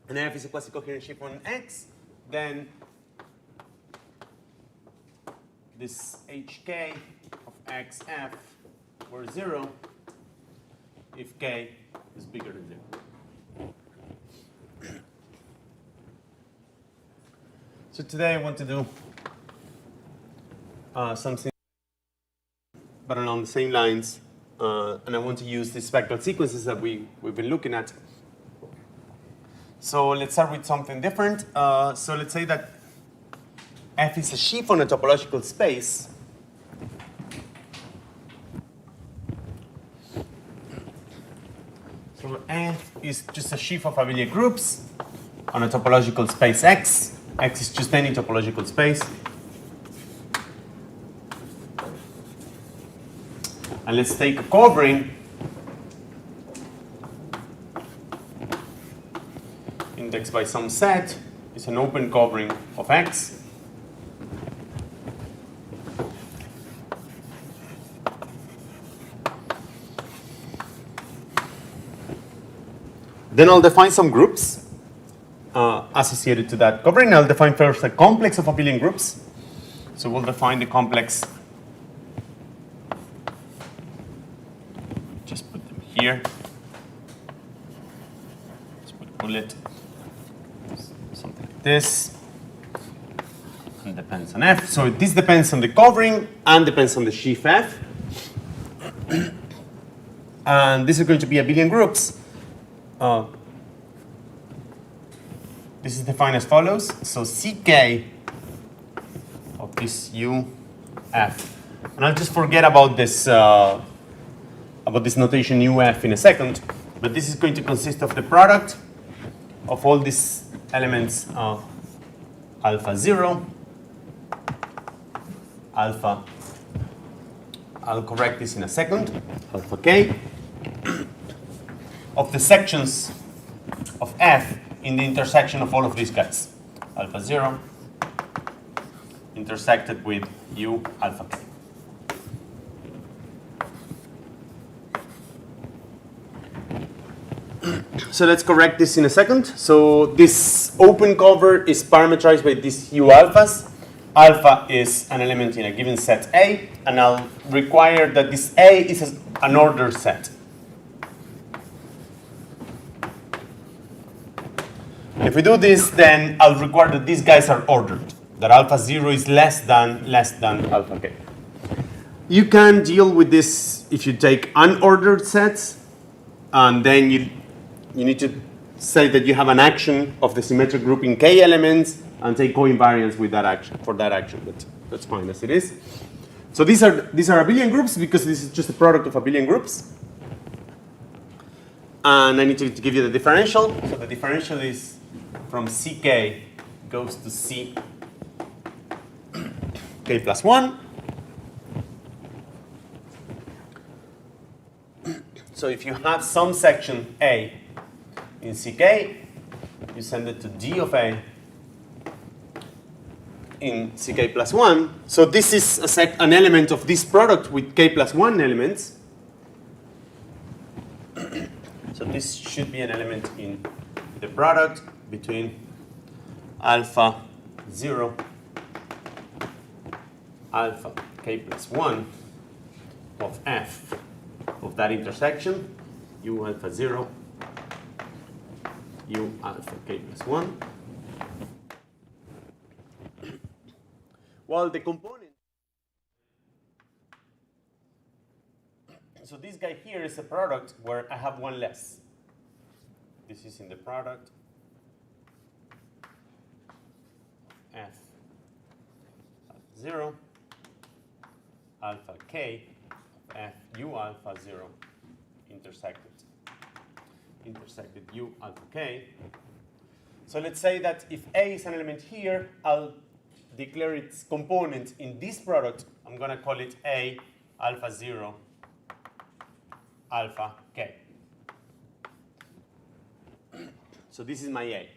and f is a quasi-coherent sheaf on X, then this hk of xf were 0 if k is bigger than 0. So today I want to do something but along the same lines, and I want to use these spectral sequences that we've been looking at. So let's start with something different. So let's say that F is a sheaf on a topological space. So F is just a sheaf of abelian groups on a topological space X. X is just any topological space. And let's take a covering indexed by some set. It's an open covering of X. Then I'll define some groups associated to that covering. I'll define first a complex of abelian groups. So we'll define the complex. Just put them here. Let's put a bullet. Something like this. And depends on F. So this depends on the covering and depends on the sheaf F. And this is going to be abelian groups. This is defined as follows. So Ck of this U F. And I'll just forget about this notation UF in a second. But this is going to consist of the product of all these elements of alpha 0, alpha, I'll correct this in a second, alpha k, of the sections of F in the intersection of all of these guys. Alpha 0 intersected with U alpha k. So let's correct this in a second. So this open cover is parameterized by these U alphas. Alpha is an element in a given set A, and I'll require that this A is an ordered set. If we do this, then I'll require that these guys are ordered, that alpha 0 is less than alpha k. You can deal with this if you take unordered sets, and then you need to say that you have an action of the symmetric grouping k elements and take covariance with that action for that action, but that's fine as it is. So these are abelian groups because this is just a product of abelian groups. And I need to give you the differential. So the differential is from Ck goes to C k plus 1. So if you have some section A in Ck, you send it to D of A in Ck plus 1. So this is an element of this product with k plus 1 elements. So this should be an element in the product between alpha 0, alpha k plus 1 of F of that intersection, U alpha 0, U alpha k plus 1. While the component, so this guy here is a product where I have one less. This is in the product F 0, alpha k of F U alpha 0 intersected U alpha k. So let's say that if A is an element here, I'll declare its component in this product. I'm going to call it A alpha 0 alpha k. So this is my A.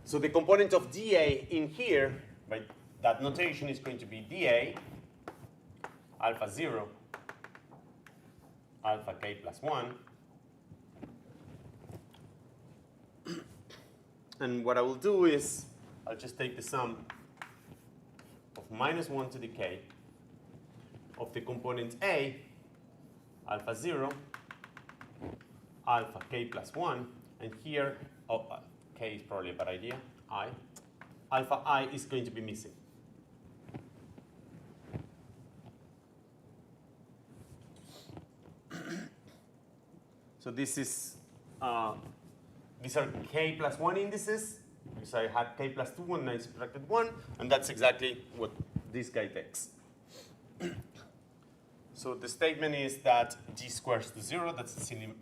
So the component of dA in here, by that notation, is going to be dA alpha 0 alpha k plus 1. And what I will do is I'll just take the sum of minus 1 to the k of the component A, alpha 0, alpha k plus 1, and here, k is probably a bad idea, alpha I is going to be missing. So this is, these are k plus 1 indices, because I had k plus 2 and I subtracted 1, and that's exactly what this guy takes. So the statement is that g squares to 0, that's a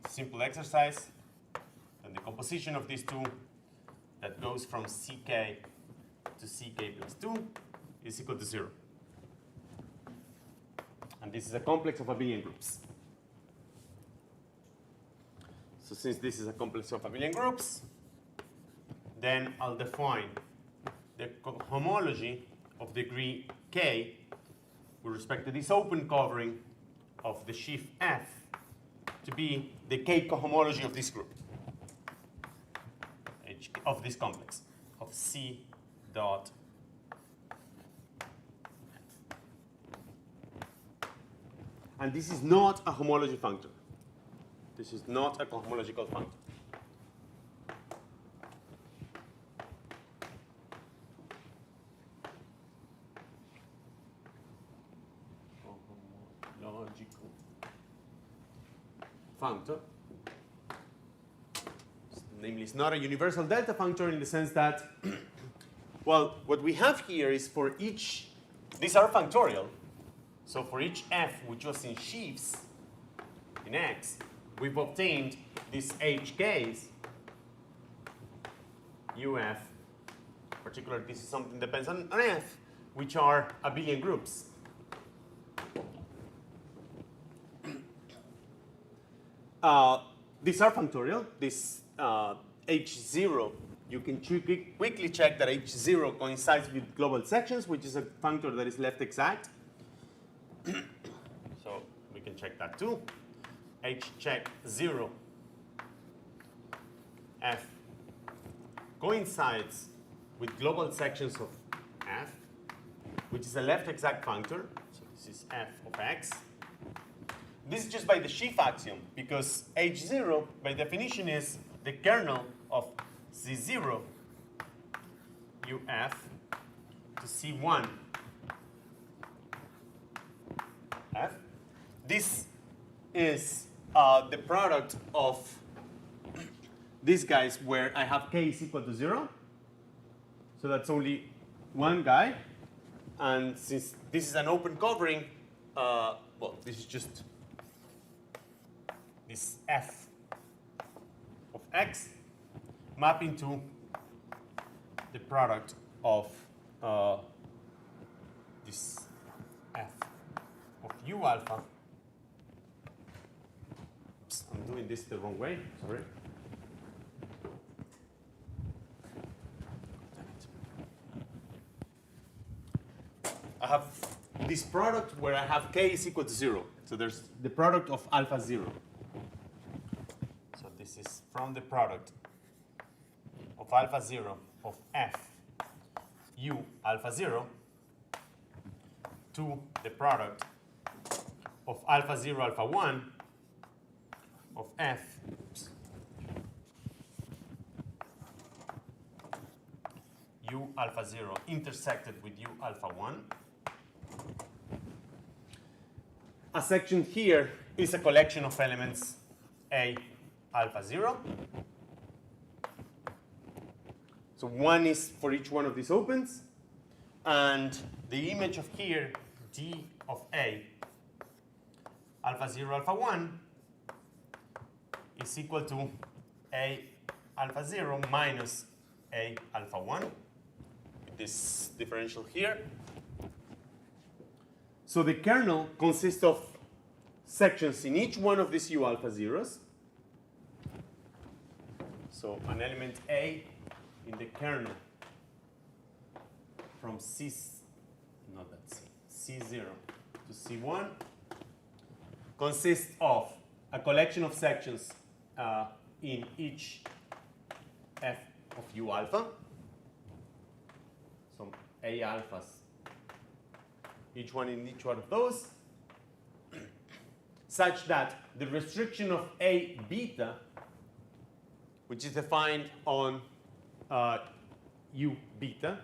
simple exercise, and the composition of these two that goes from ck to ck plus 2 is equal to 0. And this is a complex of abelian groups. So since this is a complex of abelian groups, then I'll define the homology of degree k with respect to this open covering of the sheaf F to be the k cohomology of this group, of this complex, of C dot F. And this is not a homology functor. This is not a cohomological functor. Logical functor. Namely, it's not a universal delta functor in the sense that, well, what we have here is for each, these are factorial, so for each f which was in sheaves in X, we've obtained these HKs, UF, particularly this is something that depends on F, which are abelian groups. These are factorial. This H0, you can quickly check that H0 coincides with global sections, which is a functor that is left exact. So we can check that too. H check 0 F coincides with global sections of F, which is a left exact functor. So this is F of X. This is just by the sheaf axiom, because H0 by definition is the kernel of C0 UF to C1 F. This is the product of these guys where I have k is equal to 0. So that's only one guy. And since this is an open covering, well, this is just this f of x mapping to the product of this f of u alpha. Oops, I'm doing this the wrong way, sorry. I have this product where I have k is equal to 0. So there's the product of alpha 0. So this is from the product of alpha 0 of f u alpha 0 to the product of alpha 0 alpha 1 of f u alpha 0 intersected with u alpha 1. A section here is a collection of elements A alpha 0. So one is for each one of these opens. And the image of here, D of A alpha 0 alpha 1 is equal to A alpha 0 minus A alpha 1. With this differential here. So the kernel consists of sections in each one of these u alpha zeros. So an element A in the kernel from C0 to C1 consists of a collection of sections in each f of u alpha. So a alphas, each one in each one of those, such that the restriction of a beta, which is defined on u beta,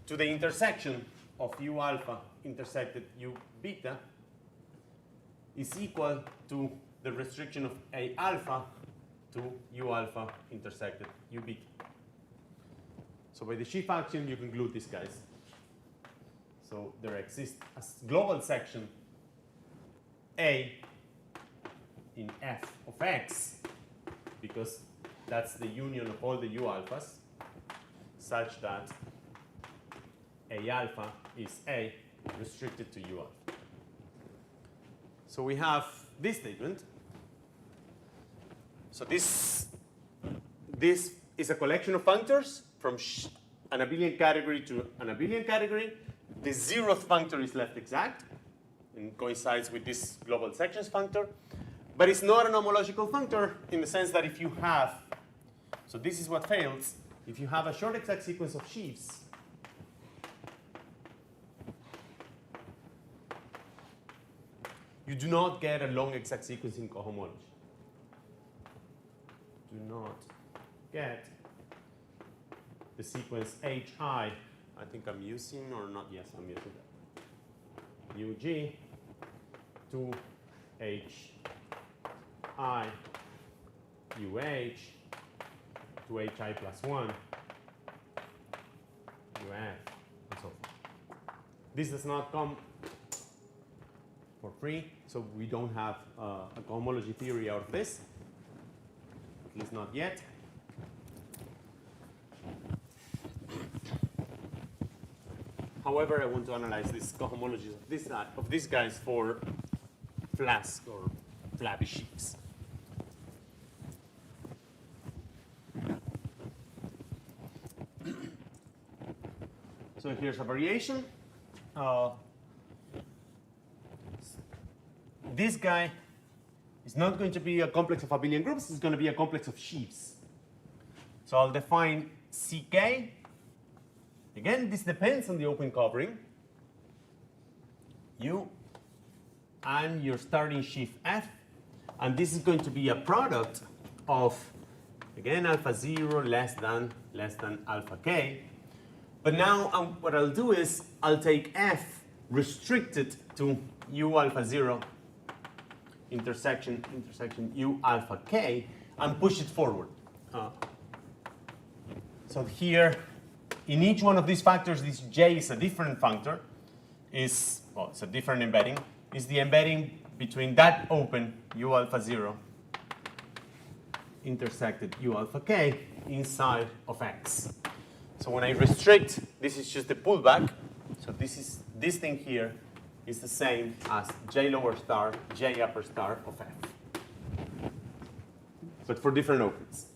to the intersection of u alpha intersected u beta is equal to the restriction of a alpha to u alpha intersected u beta. So by the sheaf axiom, you conclude these guys. So there exists a global section A in f of x, because that's the union of all the u alphas, such that a alpha is A restricted to u alpha. So we have this statement. So this is a collection of functors from an abelian category to an abelian category. The 0th functor is left exact and coincides with this global sections functor. But it's not an homological functor in the sense that if you have, so this is what fails, if you have a short exact sequence of sheaves, you do not get a long exact sequence in cohomology. Do not get the sequence hi, I think I'm using or not, yes, I'm using that. UG to hi, UH to hi plus 1, UF, and so forth. This does not come for free, so we don't have a cohomology theory out of this, at least not yet. However, I want to analyze these cohomologies of these guys for flask or flabby sheaves. So here's a variation. This guy is not going to be a complex of abelian groups, it's going to be a complex of sheaves. So I'll define CK. Again, this depends on the open covering. U and your starting sheaf F. And this is going to be a product of, again, alpha 0 less than alpha k. But now what I'll do is I'll take F restricted to U alpha 0 intersection U alpha k and push it forward. So here, in each one of these factors, this J is a different functor, it's a different embedding, is the embedding between that open U alpha 0 intersected U alpha k inside of X. So when I restrict, this is just the pullback. So this thing here is the same as J lower star, J upper star of F, but for different opens.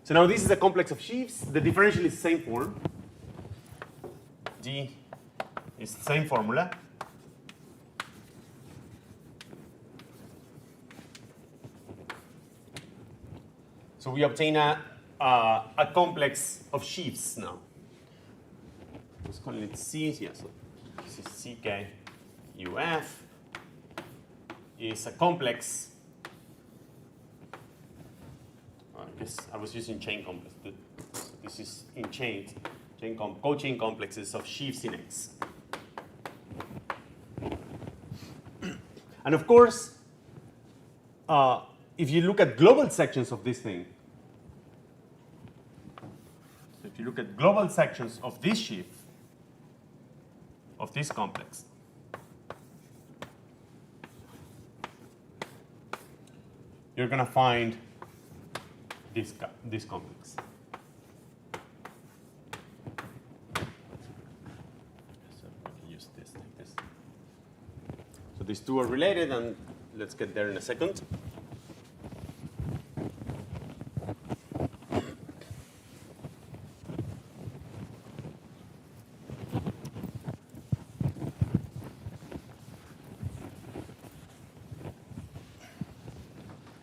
So now this is a complex of sheaves. The differential is the same form. D is the same formula. So we obtain a complex of sheaves now. Let's call it C. Yeah, so this is CK UF is a complex. I guess I was using chain complex. This is in co-chain complexes of sheaves in X. And of course, if you look at global sections of this thing, so if you look at global sections of this sheaf, of this complex, you're going to find this complex. So we can use this like this. So these two are related, and let's get there in a second.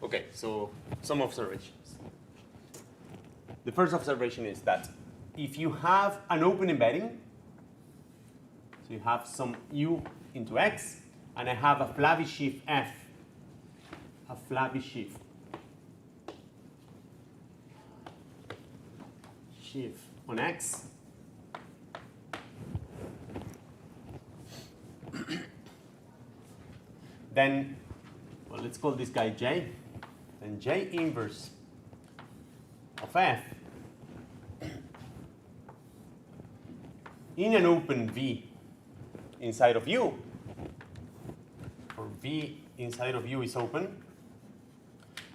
Okay, so some observations. The first observation is that if you have an open embedding, so you have some u into x, and I have a flabby sheaf f, a flabby sheaf on x, then, well, let's call this guy J, then J inverse of f in an open V inside of U, or V inside of U is open,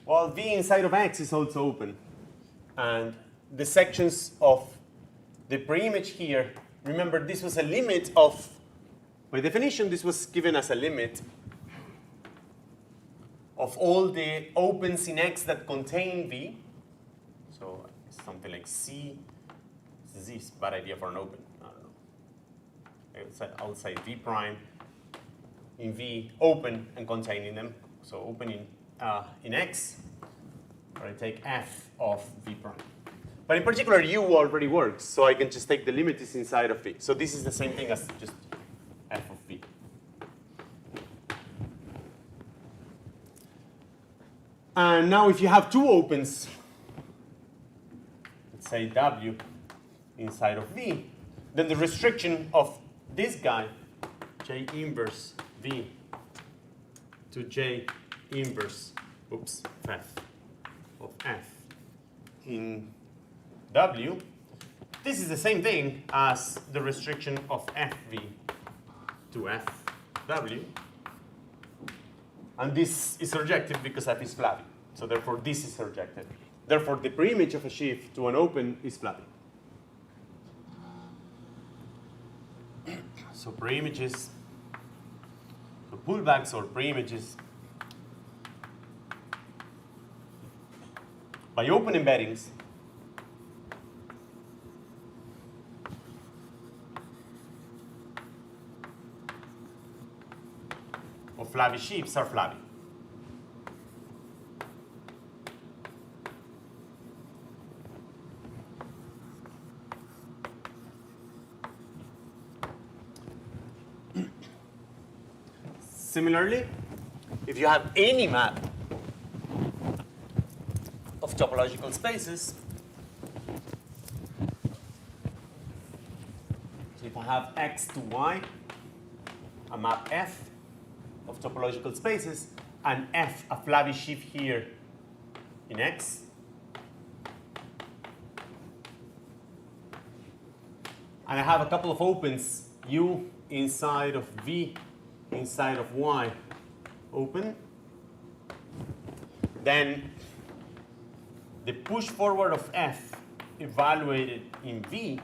while V inside of X is also open. And the sections of the preimage here, remember this was a limit of, by definition, this was given as a limit of all the opens in X that contain V. So something like C, Z is a bad idea for an open, I don't know. Outside V prime, in V, open and containing them. So open in X, or I take F of V prime. But in particular, U already works, so I can just take the limit is inside of V. So this is the same thing as just F of V. And now if you have two opens, let's say W inside of V, then the restriction of this guy, J inverse V to J inverse, F of F in W, this is the same thing as the restriction of FV to FW. And this is surjective because F is flabby. So therefore, this is surjective. Therefore, the preimage of a sheaf to an open is flabby. So preimages, so pullbacks or preimages by open embeddings of flabby sheaves are flabby. Similarly, if you have any map of topological spaces, so if I have X to Y, a map F of topological spaces, and F, a flabby sheaf here in X, and I have a couple of opens, U inside of V inside of Y open, then the push forward of F evaluated in V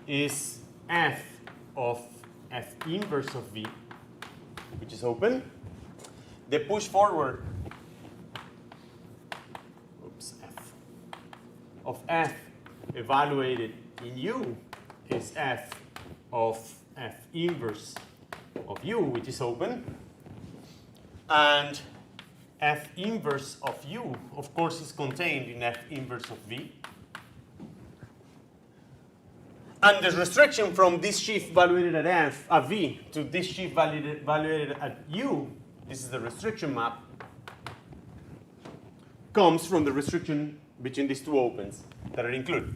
is F of F inverse of V, which is open. The push forward F of F evaluated in U is F of F inverse of U, which is open. And F inverse of U, of course, is contained in F inverse of V. And the restriction from this sheaf evaluated at V to this sheaf evaluated at U, this is the restriction map, comes from the restriction between these two opens that are included.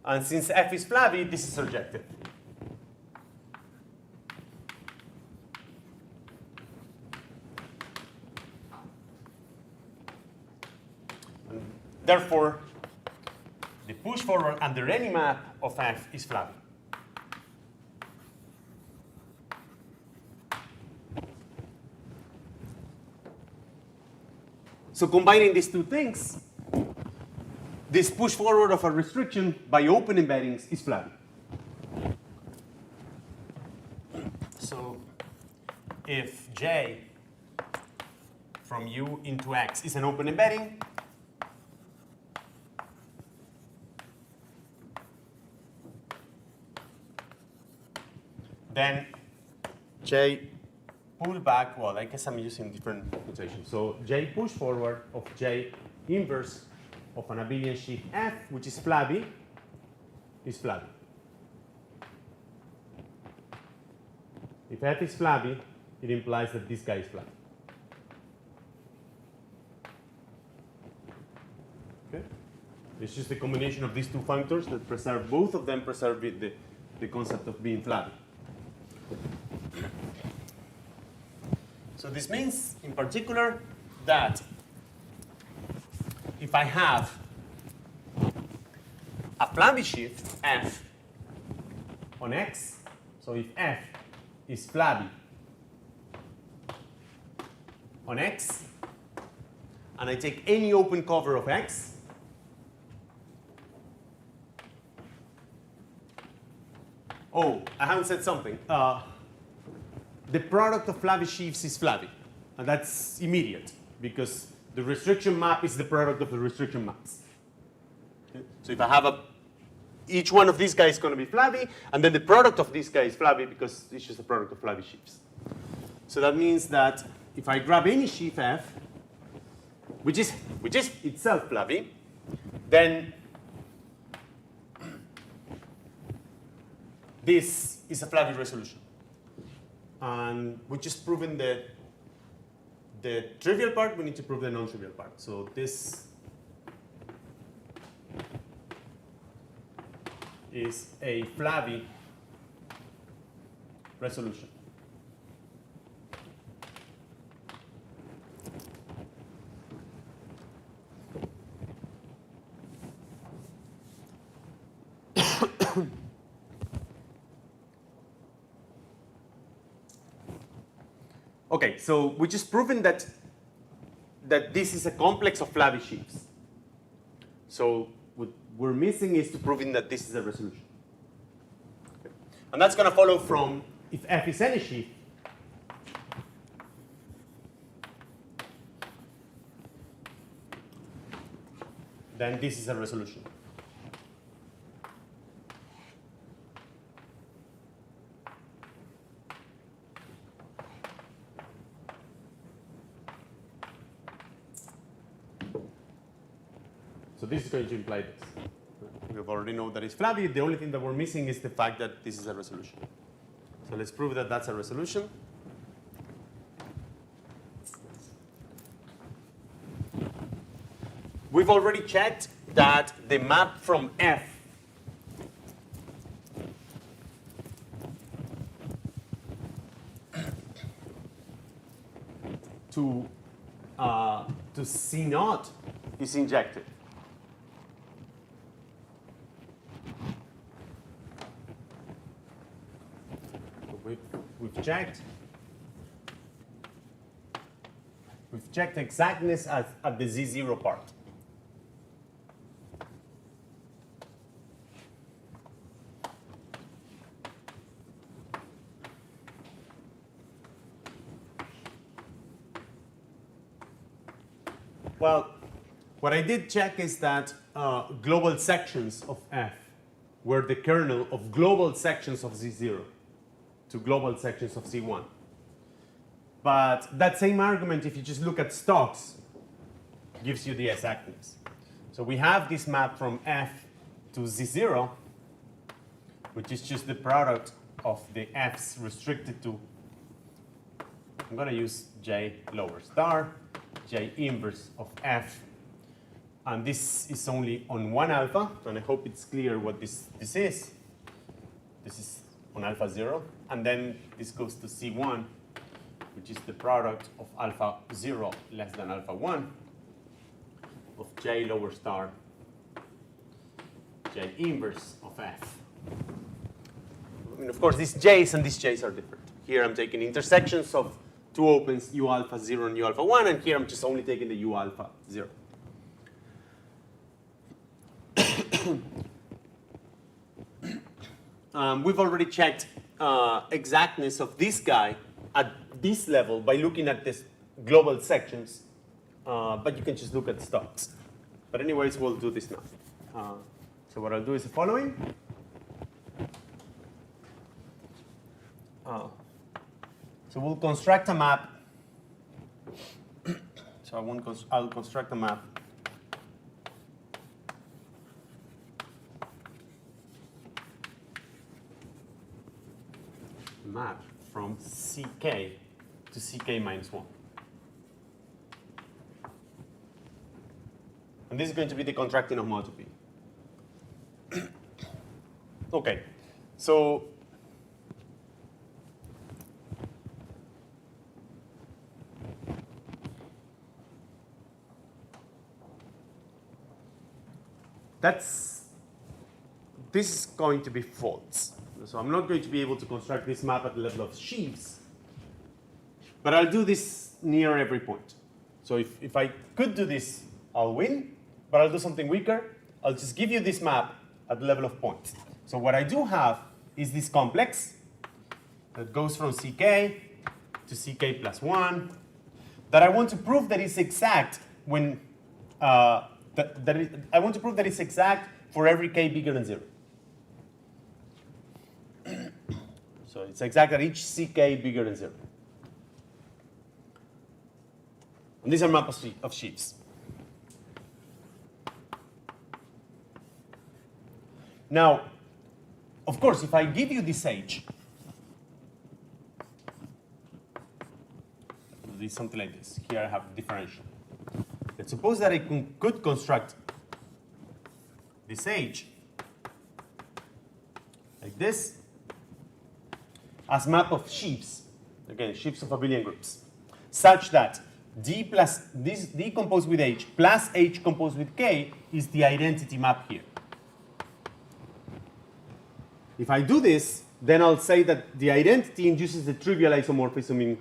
And since F is flabby, this is surjective. Therefore, the push forward under any map of F is flabby. So combining these two things, this push forward of a restriction by open embeddings is flabby. So if J from U into X is an open embedding, then J pull back, well, I guess I'm using different notation. So J push forward of J inverse of an abelian sheaf F, which is flabby, is flabby. If F is flabby, it implies that this guy is flabby. Okay? It's just a combination of these two functors that preserve, both of them preserve the concept of being flabby. So this means, in particular, that if I have a flabby sheaf F on X, so if F is flabby on X, and I take any open cover of X, oh, I haven't said something. The product of flabby sheaves is flabby, and that's immediate because the restriction map is the product of the restriction maps. Okay? So if I have each one of these guys is going to be flabby, and then the product of this guy is flabby because it's just the product of flabby sheaves. So that means that if I grab any sheaf F, which is itself flabby, then this is a flabby resolution. And we just proven the trivial part, we need to prove the non-trivial part. So this is a flabby resolution. Okay, so we just proven that this is a complex of flabby sheaves. So what we're missing is to proving that this is a resolution. Okay. And that's going to follow from if F is any sheaf, then this is a resolution. So this is going to imply this. We already know that it's flabby. The only thing that we're missing is the fact that this is a resolution. So let's prove that that's a resolution. We've already checked that the map from F to C naught is injected. We've checked exactness at the Z0 part. Well, what I did check is that global sections of F were the kernel of global sections of Z0 to global sections of C1. But that same argument, if you just look at stocks, gives you the exactness. So we have this map from F to Z0, which is just the product of the F's restricted to, I'm going to use J lower star, J inverse of F. And this is only on one alpha, and I hope it's clear what this is. This is on alpha 0, and then this goes to C1, which is the product of alpha 0 less than alpha 1 of J lower star, J inverse of F. I mean, of course, these J's and these J's are different. Here I'm taking intersections of two opens, U alpha 0 and U alpha 1, and here I'm just only taking the U alpha 0. We've already checked exactness of this guy at this level by looking at this global sections, but you can just look at stocks. But anyways, we'll do this now. So what I'll do is the following. So we'll construct a map. So I'll construct a map. Map from CK to CK minus 1. And this is going to be the contracting homotopy. Okay, so this is going to be false. So I'm not going to be able to construct this map at the level of sheaves, but I'll do this near every point. So if I could do this, I'll win, but I'll do something weaker. I'll just give you this map at the level of points. So what I do have is this complex that goes from CK to CK plus 1 that I want to prove that it's exact when I want to prove that it's exact for every k bigger than 0. So it's exact at each CK bigger than 0. And these are maps of sheaves. Now, of course, if I give you this H, it'll be something like this. Here I have differential. Let's suppose that I could construct this H like this as map of sheaves, again, sheaves of abelian groups, such that D plus this D composed with H plus H composed with K is the identity map here. If I do this, then I'll say that the identity induces the trivial isomorphism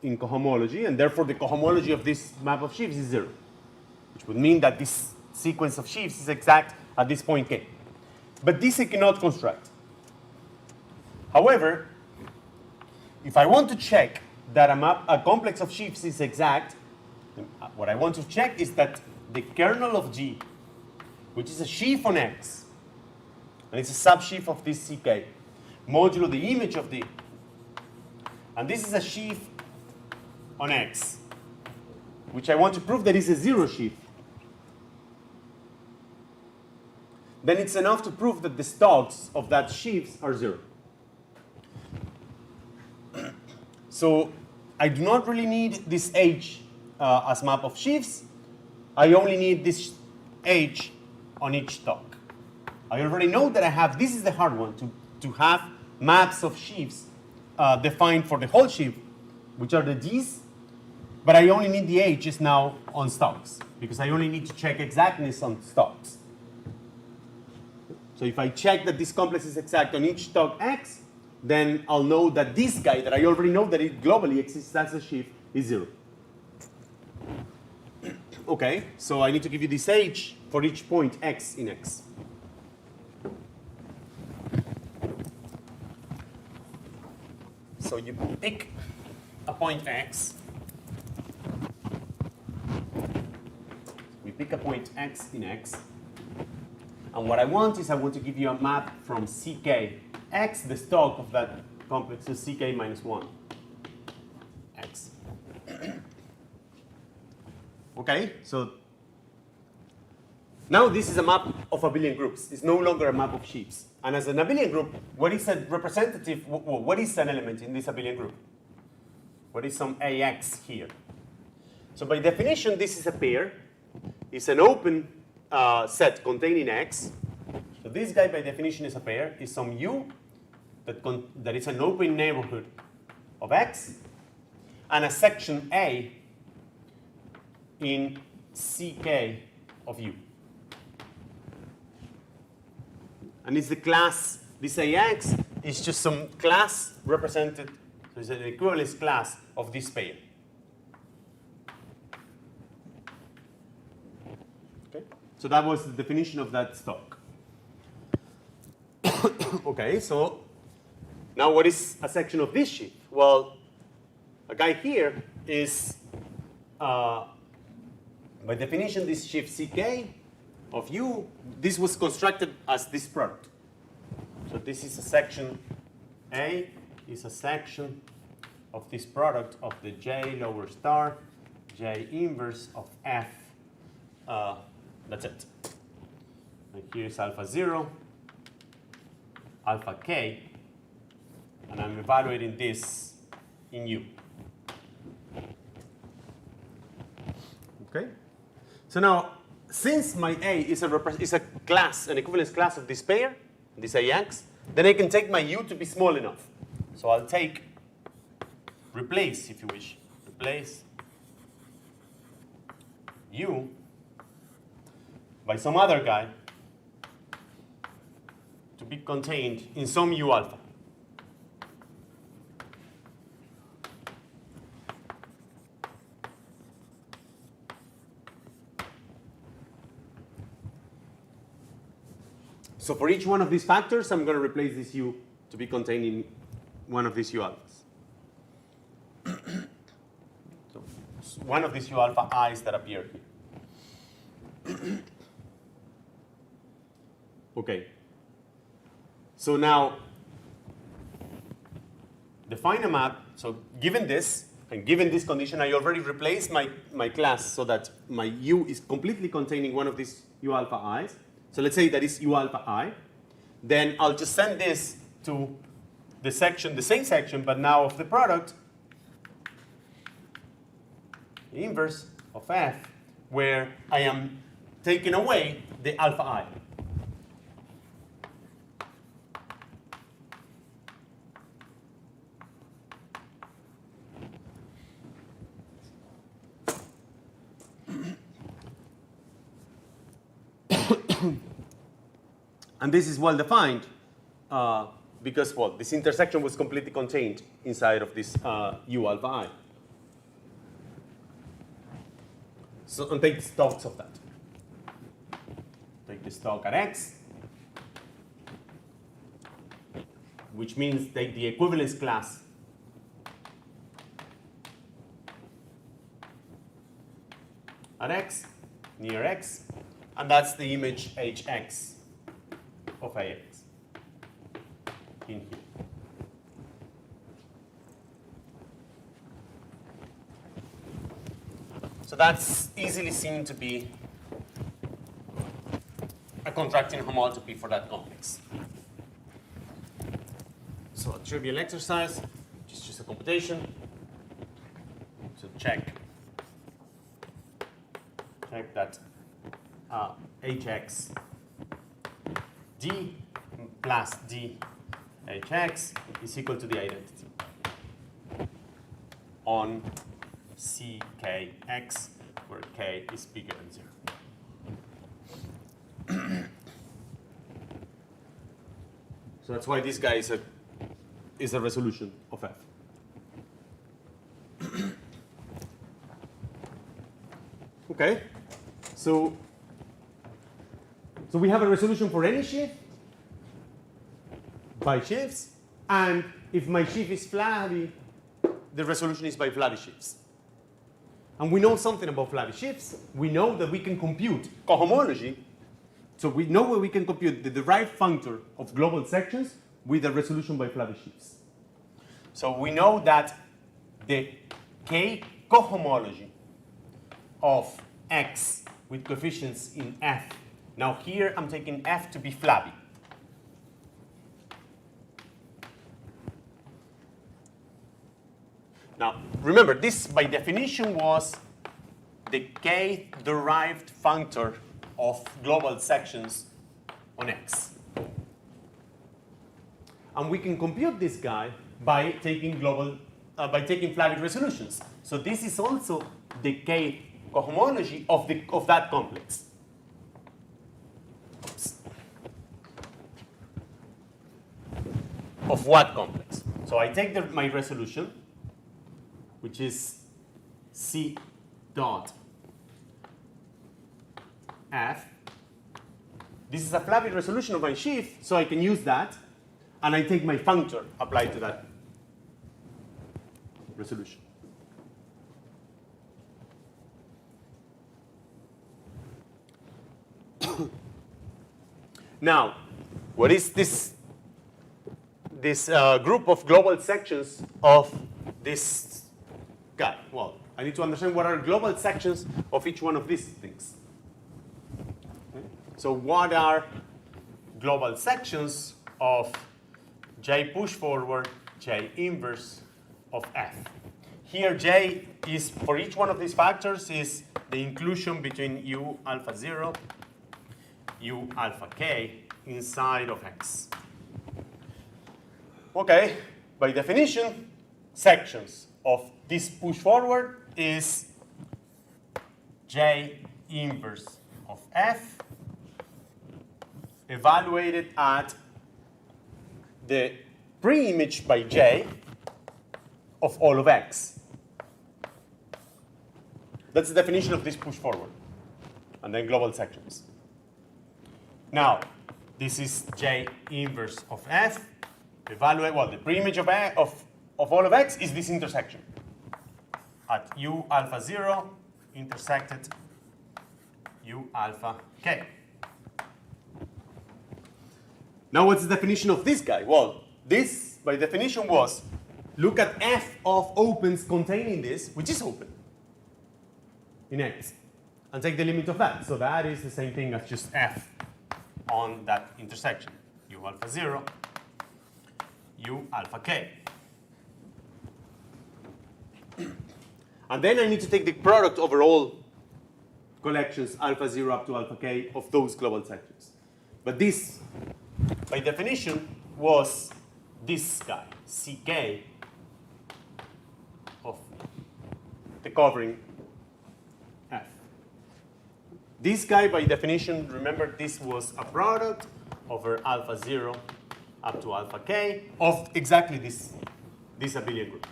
in cohomology, and therefore the cohomology of this map of sheaves is 0, which would mean that this sequence of sheaves is exact at this point K. But this I cannot construct. However, if I want to check that a complex of sheaves is exact, what I want to check is that the kernel of G, which is a sheaf on X, and it's a subsheaf of this CK, modulo the image of D, and this is a sheaf on X, which I want to prove that is a 0 sheaf, then it's enough to prove that the stocks of that sheaves are 0. So I do not really need this H as map of sheaves. I only need this H on each stock. I already know that I have, this is the hard one, to have maps of sheaves defined for the whole sheaf, which are the D's, but I only need the H's now on stocks, because I only need to check exactness on stocks. So if I check that this complex is exact on each stock X, then I'll know that this guy that I already know that it globally exists as a sheaf is 0. Okay, so I need to give you this H for each point X in X. So you pick a point X. We pick a point X in X. And what I want is I want to give you a map from CK X, the stock of that complex, is CK minus 1 X. Okay, so now this is a map of abelian groups. It's no longer a map of sheaves. And as an abelian group, what is a representative, what is an element in this abelian group? What is some AX here? So by definition, this is a pair. It's an open set containing X. So this guy by definition is a pair, is some U that is an open neighborhood of X, and a section A in CK of U. And it's the class, this AX is just some class represented, so it's an equivalence class of this pair. Okay, so that was the definition of that stock. Okay, so now what is a section of this sheaf? Well, a guy here is, by definition, this sheaf CK of U, this was constructed as this product. So this is a section A, is a section of this product of the j lower star, j inverse of f. That's it. And here's alpha 0, alpha k, and I'm evaluating this in U. Okay? So now, since my A is a class, an equivalence class of this pair, this AX, then I can take my U to be small enough. So I'll take, replace, if you wish, replace U by some other guy to be contained in some U alpha. So for each one of these factors, I'm going to replace this U to be contained in one of these U alphas. So one of these U alpha i's that appear here. Okay. So now, define a map. So given this, and given this condition, I already replaced my class so that my U is completely containing one of these U alpha i's. So let's say that is U alpha I. Then I'll just send this to the section, the same section, but now of the product, the inverse of F, where I am taking away the alpha I. And this is well defined because, well, this intersection was completely contained inside of this U alpha I. So, and take stocks of that. Take the stock at X, which means take the equivalence class at X, near X, and that's the image HX of AX in here. So that's easily seen to be a contracting homotopy for that complex. So a trivial exercise, just a computation. So check that HX D plus D HX is equal to the identity on CKX, where K is bigger than 0. So that's why this guy is a resolution of F. Okay, so we have a resolution for any sheaf by sheaves, and if my sheaf is flabby, the resolution is by flabby sheaves. And we know something about flabby sheaves. We know that we can compute cohomology. So we know where we can compute the derived functor of global sections with a resolution by flabby sheaves. So we know that the K cohomology of X with coefficients in F. Now here I'm taking F to be flabby. Now remember, this by definition was the K derived functor of global sections on X. And we can compute this guy by taking flabby resolutions. So this is also the K cohomology of that complex. Oops. Of what complex? So I take my resolution, which is C dot F. This is a flabby resolution of my sheaf, so I can use that, and I take my functor applied to that resolution. Now, what is this group of global sections of this guy? Well, I need to understand what are global sections of each one of these things. Okay. So what are global sections of J push forward, J inverse of F? Here J is, for each one of these factors, is the inclusion between U alpha 0, U alpha k inside of X. Okay, by definition, sections of this push forward is J inverse of F evaluated at the pre-image by J of all of X. That's the definition of this push forward. And then global sections. Now, this is J inverse of F. Evaluate, well, the pre-image of all of X is this intersection. At U alpha 0 intersected U alpha k. Now what's the definition of this guy? Well, this, by definition, was look at F of opens containing this, which is open in X, and take the limit of that. So that is the same thing as just F on that intersection. U alpha 0, U alpha k. And then I need to take the product over all collections alpha 0 up to alpha k of those global sections. But this, by definition, was this guy, Ck of the covering F. This guy, by definition, remember, this was a product over alpha 0 up to alpha k of exactly this abelian group.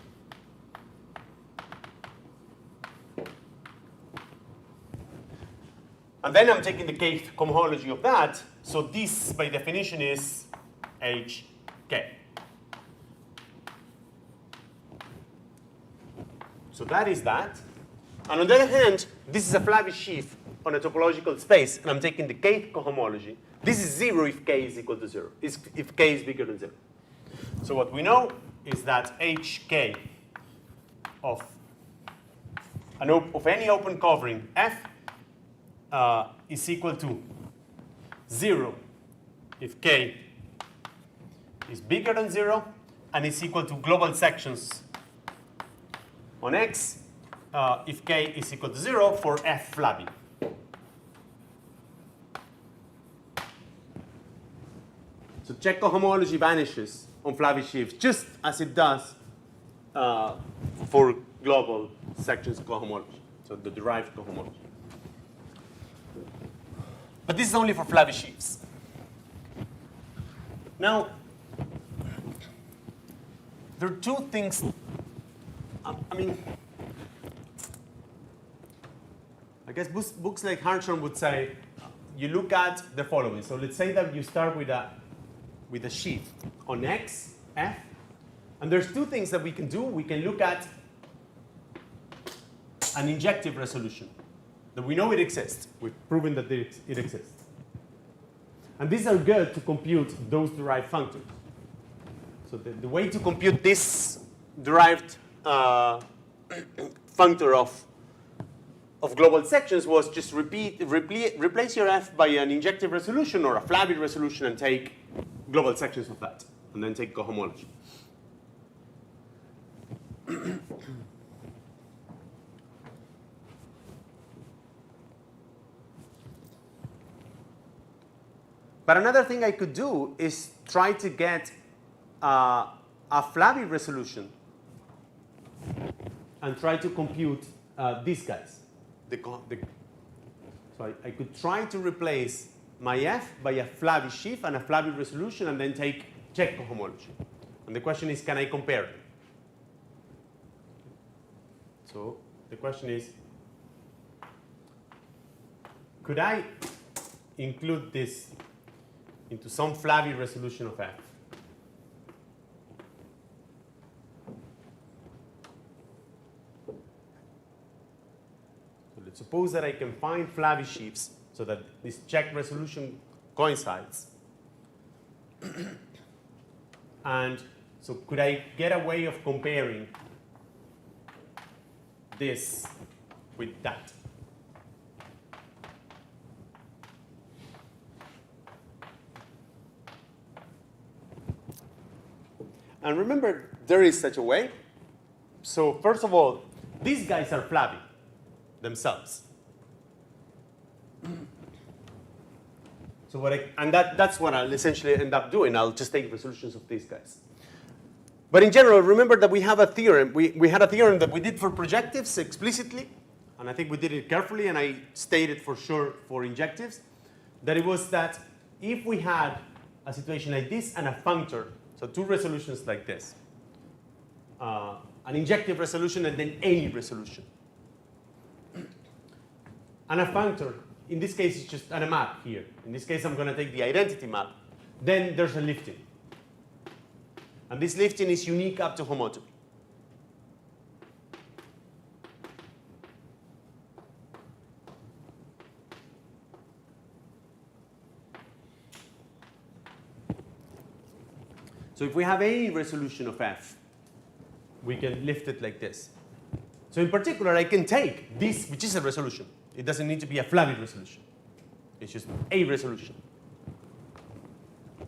And then I'm taking the kth cohomology of that. So this, by definition, is Hk. So that is that. And on the other hand, this is a Flaby sheaf on a topological space, and I'm taking the kth cohomology. This is 0 if k is equal to 0, if k is bigger than 0. So what we know is that Hk of any open covering F is equal to 0 if k is bigger than 0, and is equal to global sections on X if k is equal to 0 for F Flaby. So check cohomology vanishes on Flaby sheaves just as it does for global sections cohomology, so the derived cohomology. But this is only for Flaby sheaves. Now, there are two things. I guess books like Hartshorne would say, you look at the following. So let's say that you start with a sheaf on X, F, and there's two things that we can do. We can look at an injective resolution. That we know it exists. We've proven that it exists. And these are good to compute those derived functors. So the way to compute this derived functor of global sections was just replace your F by an injective resolution or a Flaby resolution and take global sections of that, and then take cohomology. But another thing I could do is try to get a Flaby resolution and try to compute these guys. So I could try to replace my F by a Flaby sheaf and a Flaby resolution and then check cohomology. And the question is, can I compare them? So the question is, could I include this into some Flaby resolution of F? So let's suppose that I can find Flaby sheaves so that this check resolution coincides. And so could I get a way of comparing this with that. And remember, there is such a way. So first of all, these guys are flabby themselves. So that's what I'll essentially end up doing. I'll just take resolutions of these guys. But in general, remember that we have a theorem. We had a theorem that we did for projectives explicitly, and I think we did it carefully, and I stated for sure for injectives, that it was that if we had a situation like this and a functor, so two resolutions like this, an injective resolution and then any resolution, and a functor, in this case it's just a map here. In this case I'm going to take the identity map. Then there's a lifting. And this lifting is unique up to homotopy. So if we have any resolution of f, we can lift it like this. So in particular, I can take this, which is a resolution. It doesn't need to be a flabby resolution. It's just a resolution.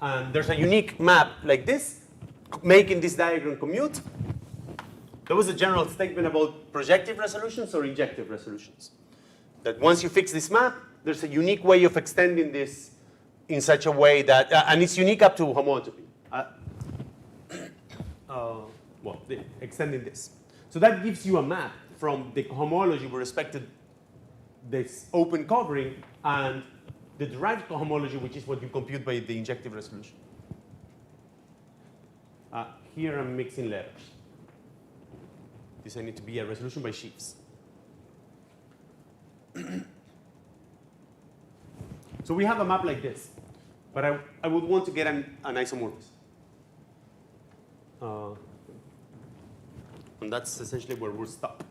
And there's a unique map like this, making this diagram commute. There was a general statement about projective resolutions or injective resolutions. That once you fix this map, there's a unique way of extending this in such a way that, and it's unique up to homotopy. Extending this. So that gives you a map from the homology with respect to this open covering and the derived cohomology, which is what you compute by the injective resolution. Here I'm mixing letters. This I need to be a resolution by sheaves. So we have a map like this, but I would want to get an isomorphism. And that's essentially where we'll stop.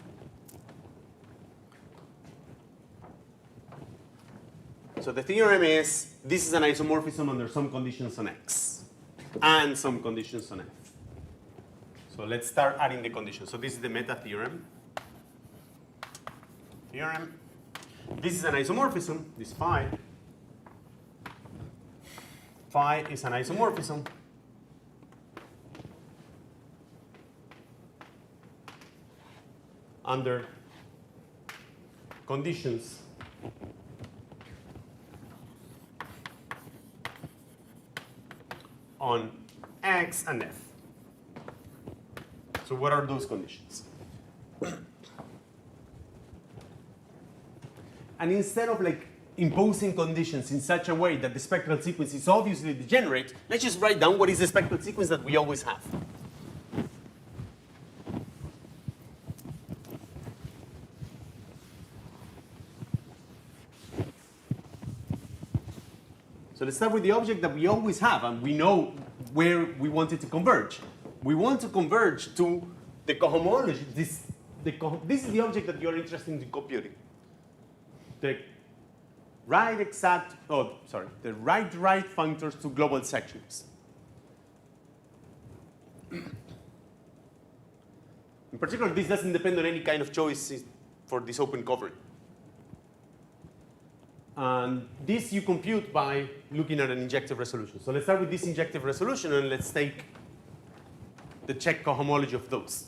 So the theorem is, this is an isomorphism under some conditions on X and some conditions on F. So let's start adding the conditions. So this is the meta theorem. This is an isomorphism, this phi. Phi is an isomorphism. Under conditions on X and F. So what are those conditions? And instead of like imposing conditions in such a way that the spectral sequence is obviously degenerate, let's just write down what is the spectral sequence that we always have. So let's start with the object that we always have, and we know where we want it to converge. We want to converge to the cohomology. This is the object that you're interested in computing. The right functors to global sections. In particular, this doesn't depend on any kind of choice for this open covering. And this you compute by looking at an injective resolution. So let's start with this injective resolution, and let's take the check cohomology of those.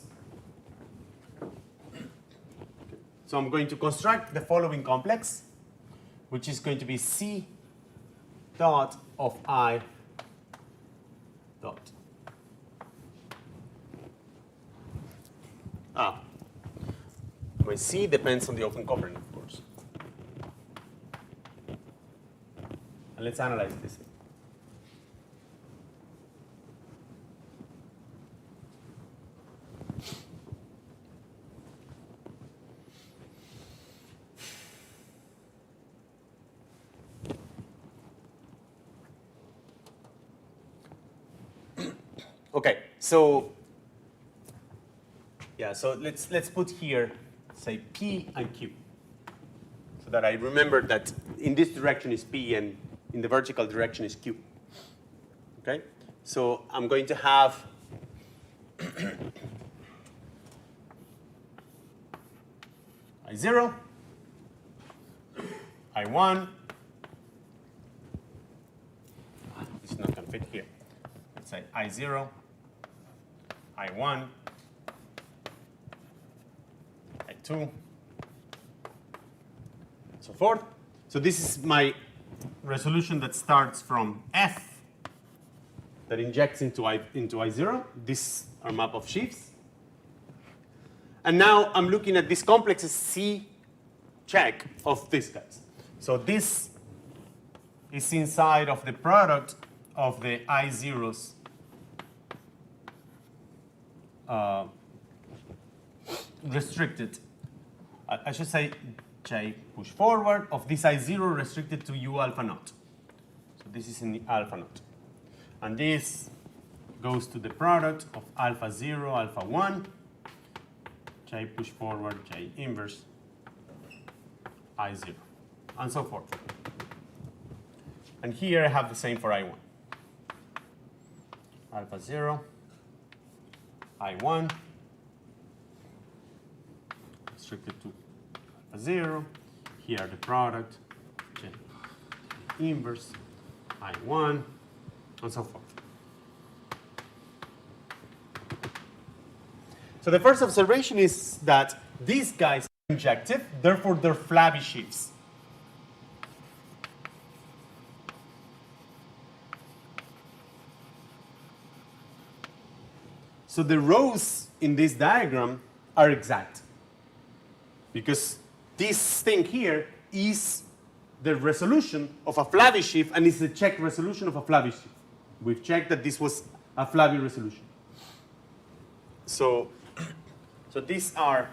So I'm going to construct the following complex, which is going to be C dot of I dot. My C depends on the open covering, of course. And let's analyze this. Okay, so yeah, so let's put here, say P and Q, so that I remember that in this direction is P and in the vertical direction is Q. Okay, so I'm going to have I0, I1. It's not going to fit here. Let's say I0, I1, I2, and so forth. So this is my resolution that starts from F that injects into I0. These are map of sheaves. And now I'm looking at this complex C check of these guys. So this is inside of the product of the I0s restricted. I should say J push forward of this I0 restricted to U alpha naught. So this is in the alpha naught. And this goes to the product of alpha 0, alpha 1, J push forward, J inverse, I0, and so forth. And here I have the same for I1. Alpha 0, I1, restricted to alpha 0. Here the product, J inverse, I1, and so forth. So the first observation is that these guys are injective, therefore they're flabby sheaves. So the rows in this diagram are exact, because this thing here is the resolution of a flabby sheaf, and it's the checked resolution of a flabby sheaf. We've checked that this was a flabby resolution. So these are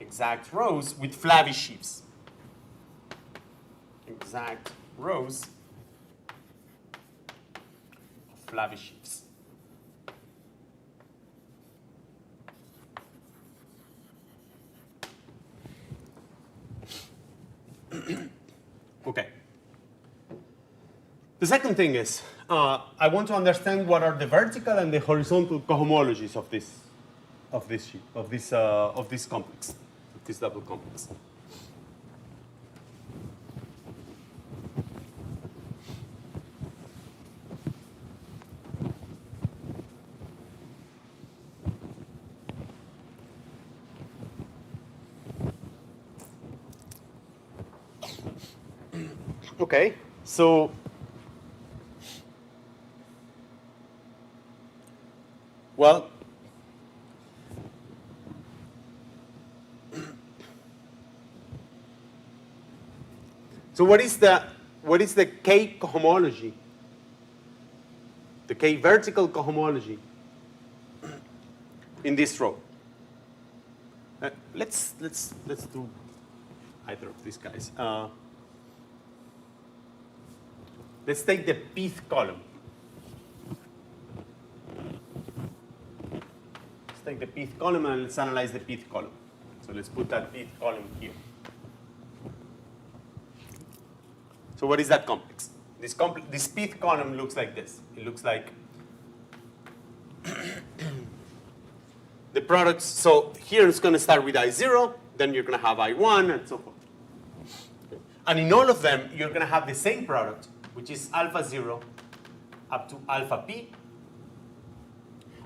exact rows with flabby sheaves. Exact rows of flabby sheaves. Okay. The second thing is, I want to understand what are the vertical and the horizontal cohomologies of this complex, of this double complex. Okay, so well, so what is the K cohomology? The K vertical cohomology in this row. Let's do either of these guys. Let's take the pth column. Let's take the pth column and let's analyze the pth column. So let's put that pth column here. So what is that complex? This pth column looks like this. It looks like the products. So here it's going to start with I0, then you're going to have I1, and so forth. And in all of them, you're going to have the same product, which is alpha 0 up to alpha p.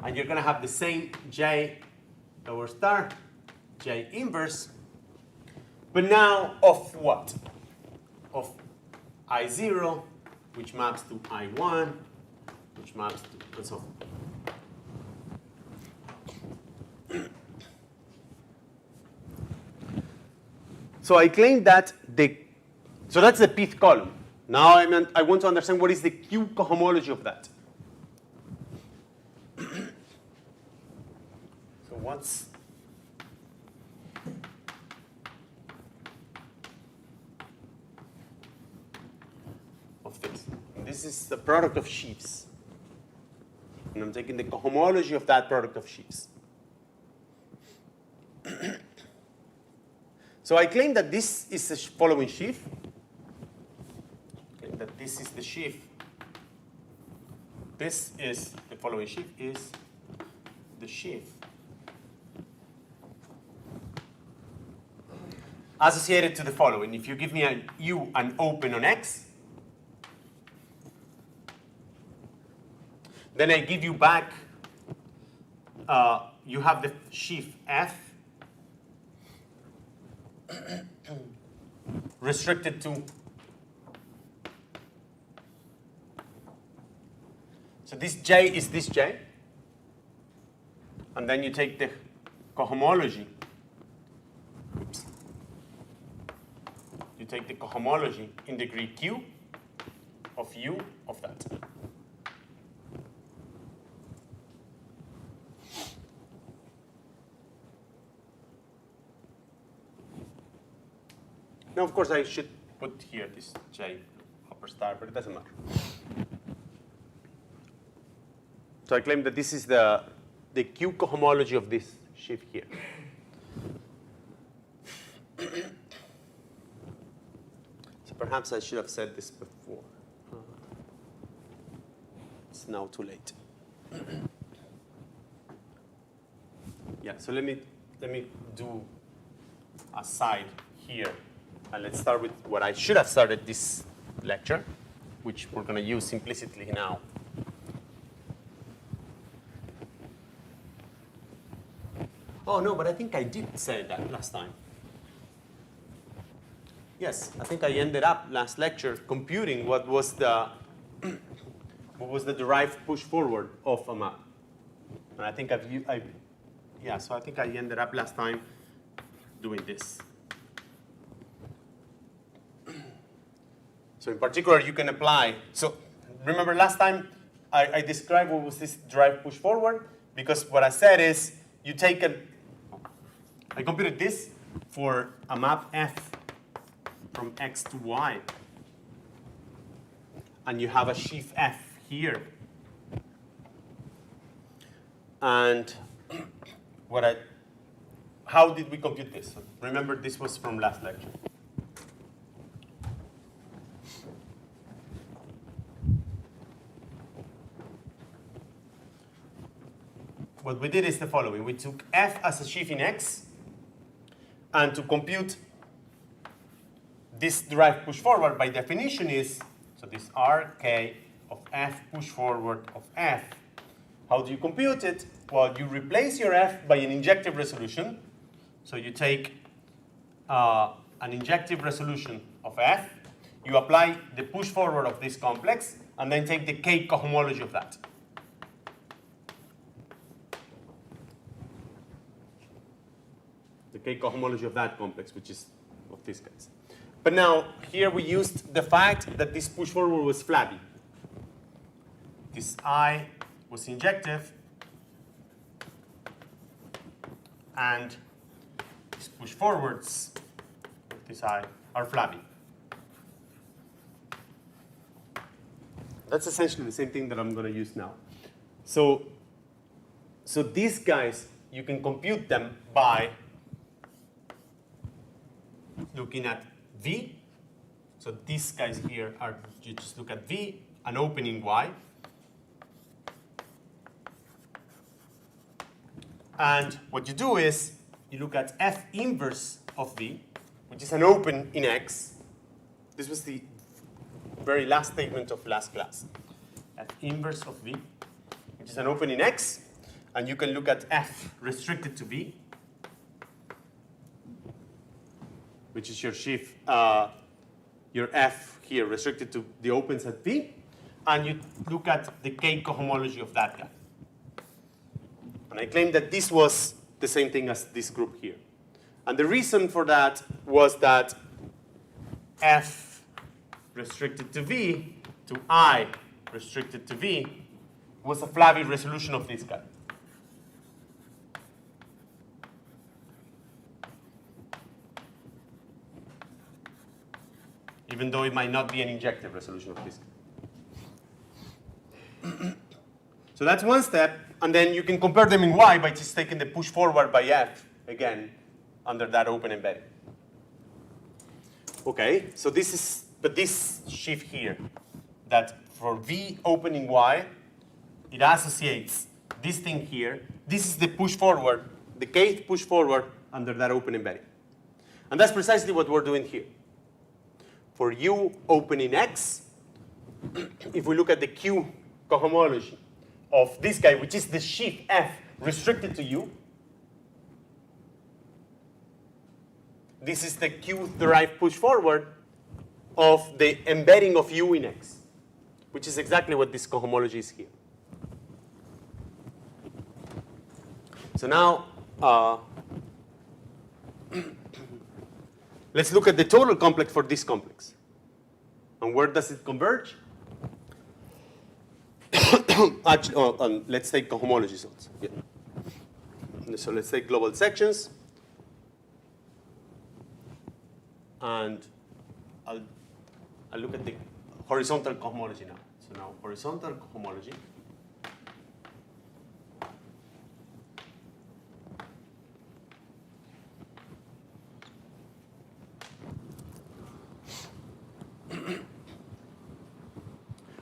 And you're going to have the same J lower star, J inverse. But now of what? Of I0, which maps to I1, which maps to, and so forth. So I claim that so that's the pth column. Now I want to understand what is the Q cohomology of that. So what's of this? And this is the product of sheaves. And I'm taking the cohomology of that product of sheaves. So I claim that this is the following sheaf. That this is the sheaf. This is the following sheaf is the sheaf associated to the following. If you give me a U and open on X, then I give you back, you have the sheaf F restricted to, so this J is this J, and then you take the cohomology. Oops. You take the cohomology in degree Q of U of that. Now, of course, I should put here this J upper star, but it doesn't matter. So I claim that this is the Q cohomology of this sheaf here. So perhaps I should have said this before. It's now too late. Yeah, so let me do a side here. And let's start with what I should have started this lecture, which we're going to use implicitly now. Oh, no, but I think I did say that last time. Yes, I think I ended up last lecture computing what was the derived push forward of a map. And I think so I think I ended up last time doing this. So in particular, you can apply. So remember last time I described what was this derived push forward, because what I said is you take I computed this for a map F from X to Y. And you have a sheaf F here. And how did we compute this? Remember, this was from last lecture. What we did is the following. We took F as a sheaf in X, and to compute this derived push forward by definition is, so this RK of F push forward of F. How do you compute it? Well, you replace your F by an injective resolution. So you take an injective resolution of F, you apply the push forward of this complex, and then take the K cohomology of that. The K cohomology of that complex, which is of this case. But now, here we used the fact that this push forward was flabby. This I was injective, and these push forwards of this I are flabby. That's essentially the same thing that I'm going to use now. So these guys, you can compute them by looking at V. So these guys here are, you just look at V, an opening Y. And what you do is you look at F inverse of V, which is an open in X. This was the very last statement of last class. F inverse of V, which is an open in X. And you can look at F restricted to V, which is your sheaf, your F here restricted to the opens at V, and you look at the K cohomology of that guy. And I claim that this was the same thing as this group here. And the reason for that was that F restricted to V to I restricted to V was a flabby resolution of this guy. Even though it might not be an injective resolution of this. So that's one step, and then you can compare them in Y by just taking the push forward by F, again, under that open embedding. Okay, so this sheaf here, that for V opening Y, it associates this thing here. This is the push forward, the kth push forward under that open embedding. And that's precisely what we're doing here. For U open in X, if we look at the Q cohomology of this guy, which is the sheaf F restricted to U, this is the Q derived push forward of the embedding of U in X, which is exactly what this cohomology is here. So now, let's look at the total complex for this complex. And where does it converge? Actually, let's take cohomology zones. Yeah. So let's take global sections. And I'll look at the horizontal cohomology now. So now horizontal cohomology.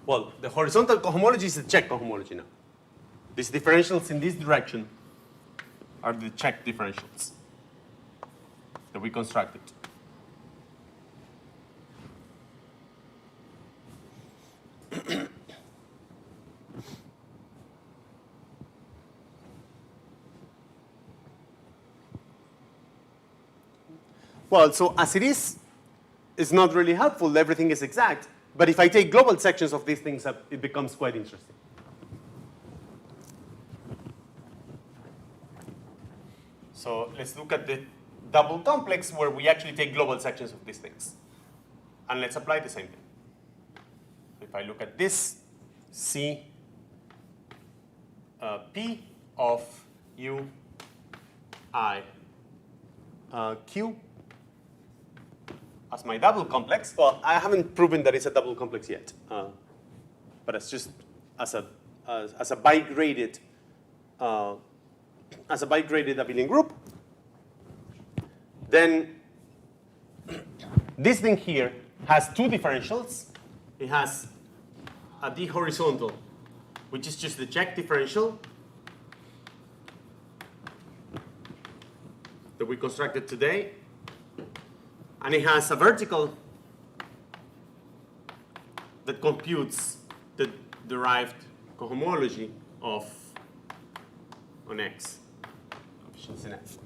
Well, the horizontal cohomology is the check cohomology now. These differentials in this direction are the check differentials that we constructed. Well, so as it is, it's not really helpful. Everything is exact. But if I take global sections of these things, it becomes quite interesting. So let's look at the double complex where we actually take global sections of these things. And let's apply the same thing. If I look at this, C P of U I Q as my double complex. Well, I haven't proven that it's a double complex yet, but it's just as a bigraded abelian group. Then this thing here has two differentials. It has a D horizontal, which is just the check differential that we constructed today. And it has a vertical that computes the derived cohomology of on X, coefficients in F.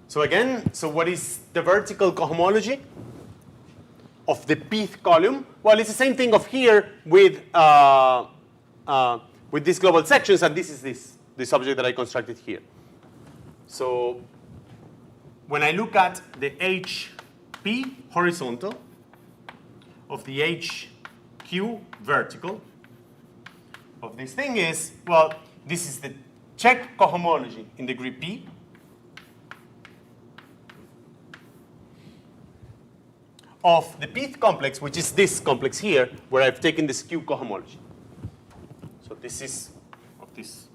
So again, so what is the vertical cohomology of the pth column? Well, it's the same thing of here with these global sections, and this is this object that I constructed here. So when I look at the HP horizontal of the HQ vertical of this thing is, well, this is the check cohomology in degree P of the pth complex, which is this complex here, where I've taken this Q cohomology. So this is of this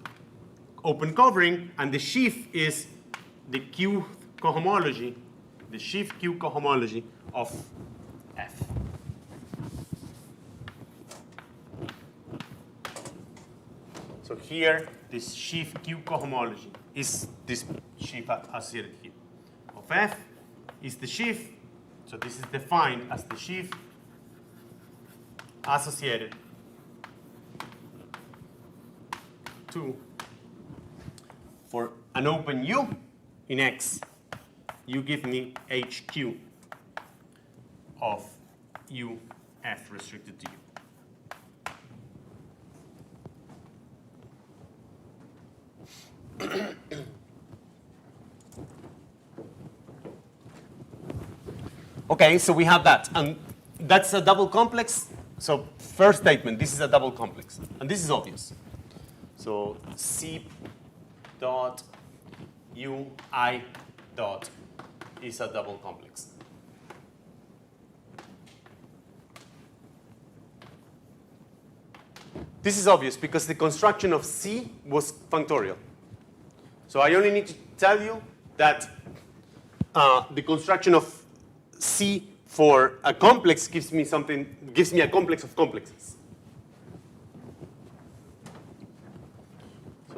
open covering, and the sheaf is the Q cohomology, the sheaf Q cohomology of F. So here, this sheaf Q cohomology is this sheaf associated here of F is the sheaf. So this is defined as the sheaf associated to, for an open U in X, you give me HQ of UF restricted to U. Okay, so we have that. And that's a double complex. So first statement, this is a double complex. And this is obvious. So C dot UI dot is a double complex. This is obvious because the construction of C was functorial. So I only need to tell you that the construction of C for a complex gives me a complex of complexes.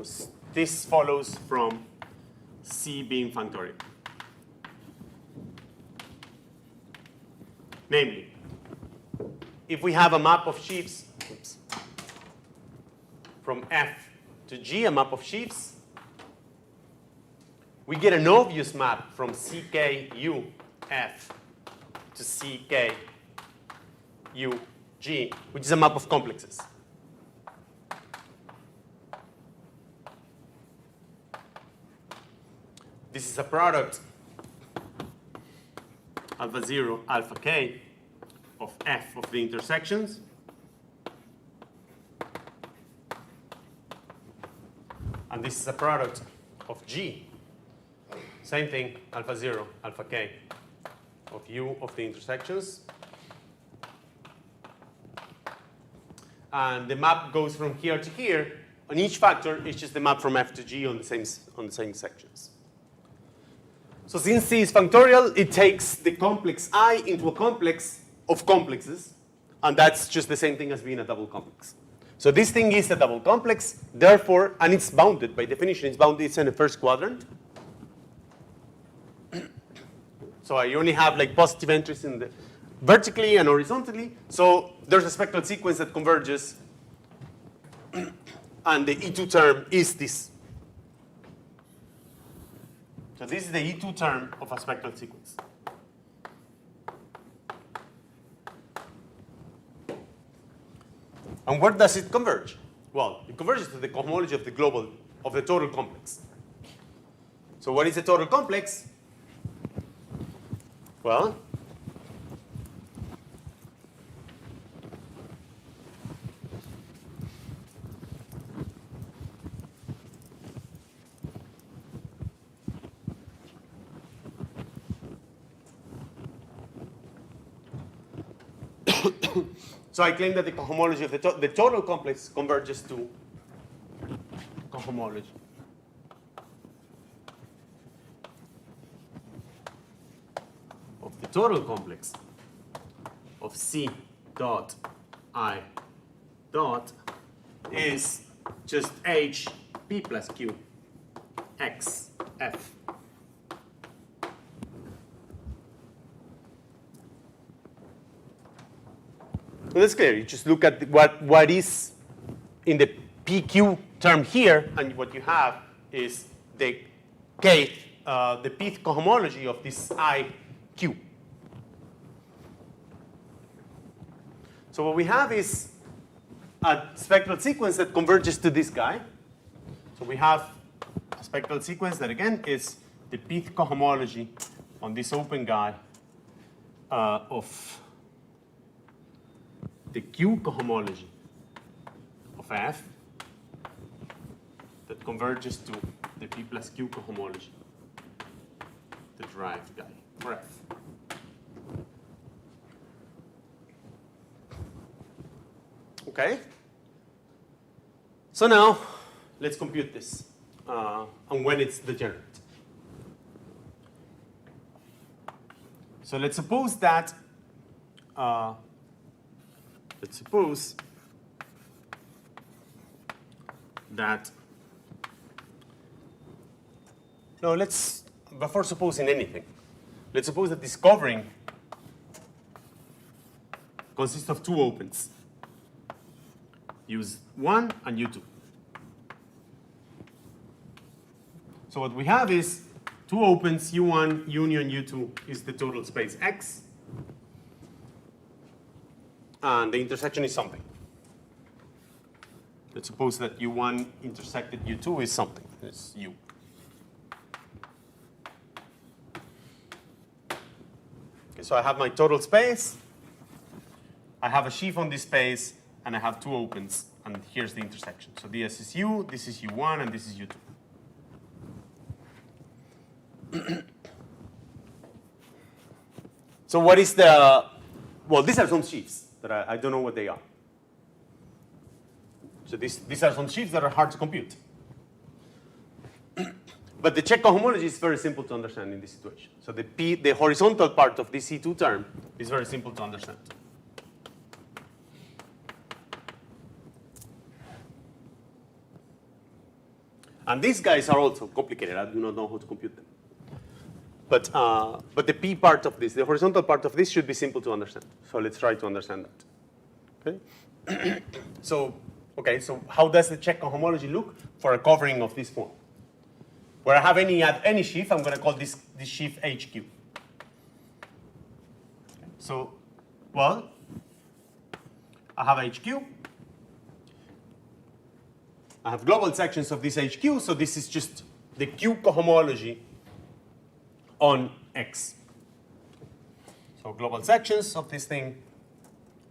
So this follows from C being functorial. Namely, if we have a map of sheaves from F to G, a map of sheaves, we get an obvious map from CKUF to CKUG, which is a map of complexes. This is a product alpha 0, alpha k of F of the intersections. And this is a product of G. Same thing, alpha 0, alpha k of U of the intersections. And the map goes from here to here. On each factor, it's just the map from F to G on the same sections. So since C is factorial, it takes the complex I into a complex of complexes. And that's just the same thing as being a double complex. So this thing is a double complex, therefore, and it's bounded. By definition, it's bounded. It's in the first quadrant. So I only have like positive entries in the vertically and horizontally. So there's a spectral sequence that converges. And the E2 term is this. So this is the E2 term of a spectral sequence. And where does it converge? Well, it converges to the cohomology of the total complex. So what is the total complex? Well, so I claim that the cohomology of the total complex converges to cohomology of the total complex of C dot I dot is just H P plus Q X F. So that's clear. You just look at what is in the PQ term here, and what you have is the k, the pth cohomology of this IQ. So what we have is a spectral sequence that converges to this guy. So we have a spectral sequence that again is the pth cohomology on this open guy of the Q cohomology of F that converges to the P plus Q cohomology, the derived guy for F. Okay? So now, let's compute this and when it's degenerate. So let's suppose that no, before supposing anything, let's suppose that discovering consists of two opens, U1 and U2. So what we have is two opens, U1 union U2 is the total space X, and the intersection is something. Let's suppose that U1 intersected U2 is something. It's U. Okay, so I have my total space. I have a sheaf on this space, and I have two opens, and here's the intersection. So this is U, this is U1, and this is U2. So what is the, well, these are some sheaves that I don't know what they are. So these are some sheaves that are hard to compute. But the check cohomology is very simple to understand in this situation. So the horizontal part of this C2 term is very simple to understand. And these guys are also complicated. I do not know how to compute them. but the P part of this, the horizontal part of this, should be simple to understand. So let's try to understand that. Okay. So how does the check on homology look for a covering of this form? Where I have any sheaf, I'm going to call this sheaf HQ. So, well, I have HQ. I have global sections of this HQ, so this is just the Q cohomology on X. So global sections of this thing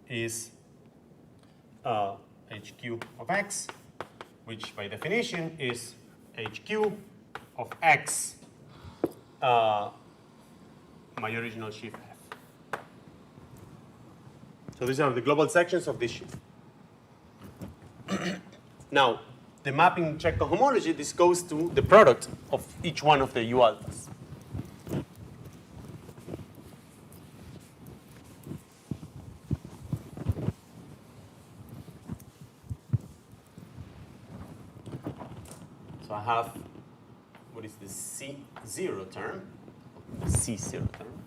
is HQ of X, which by definition is HQ of X, my original sheaf F. So these are the global sections of this sheaf. Now, the mapping check cohomology, this goes to the product of each one of the U alphas. So I have, what is the C0 term? C0 term.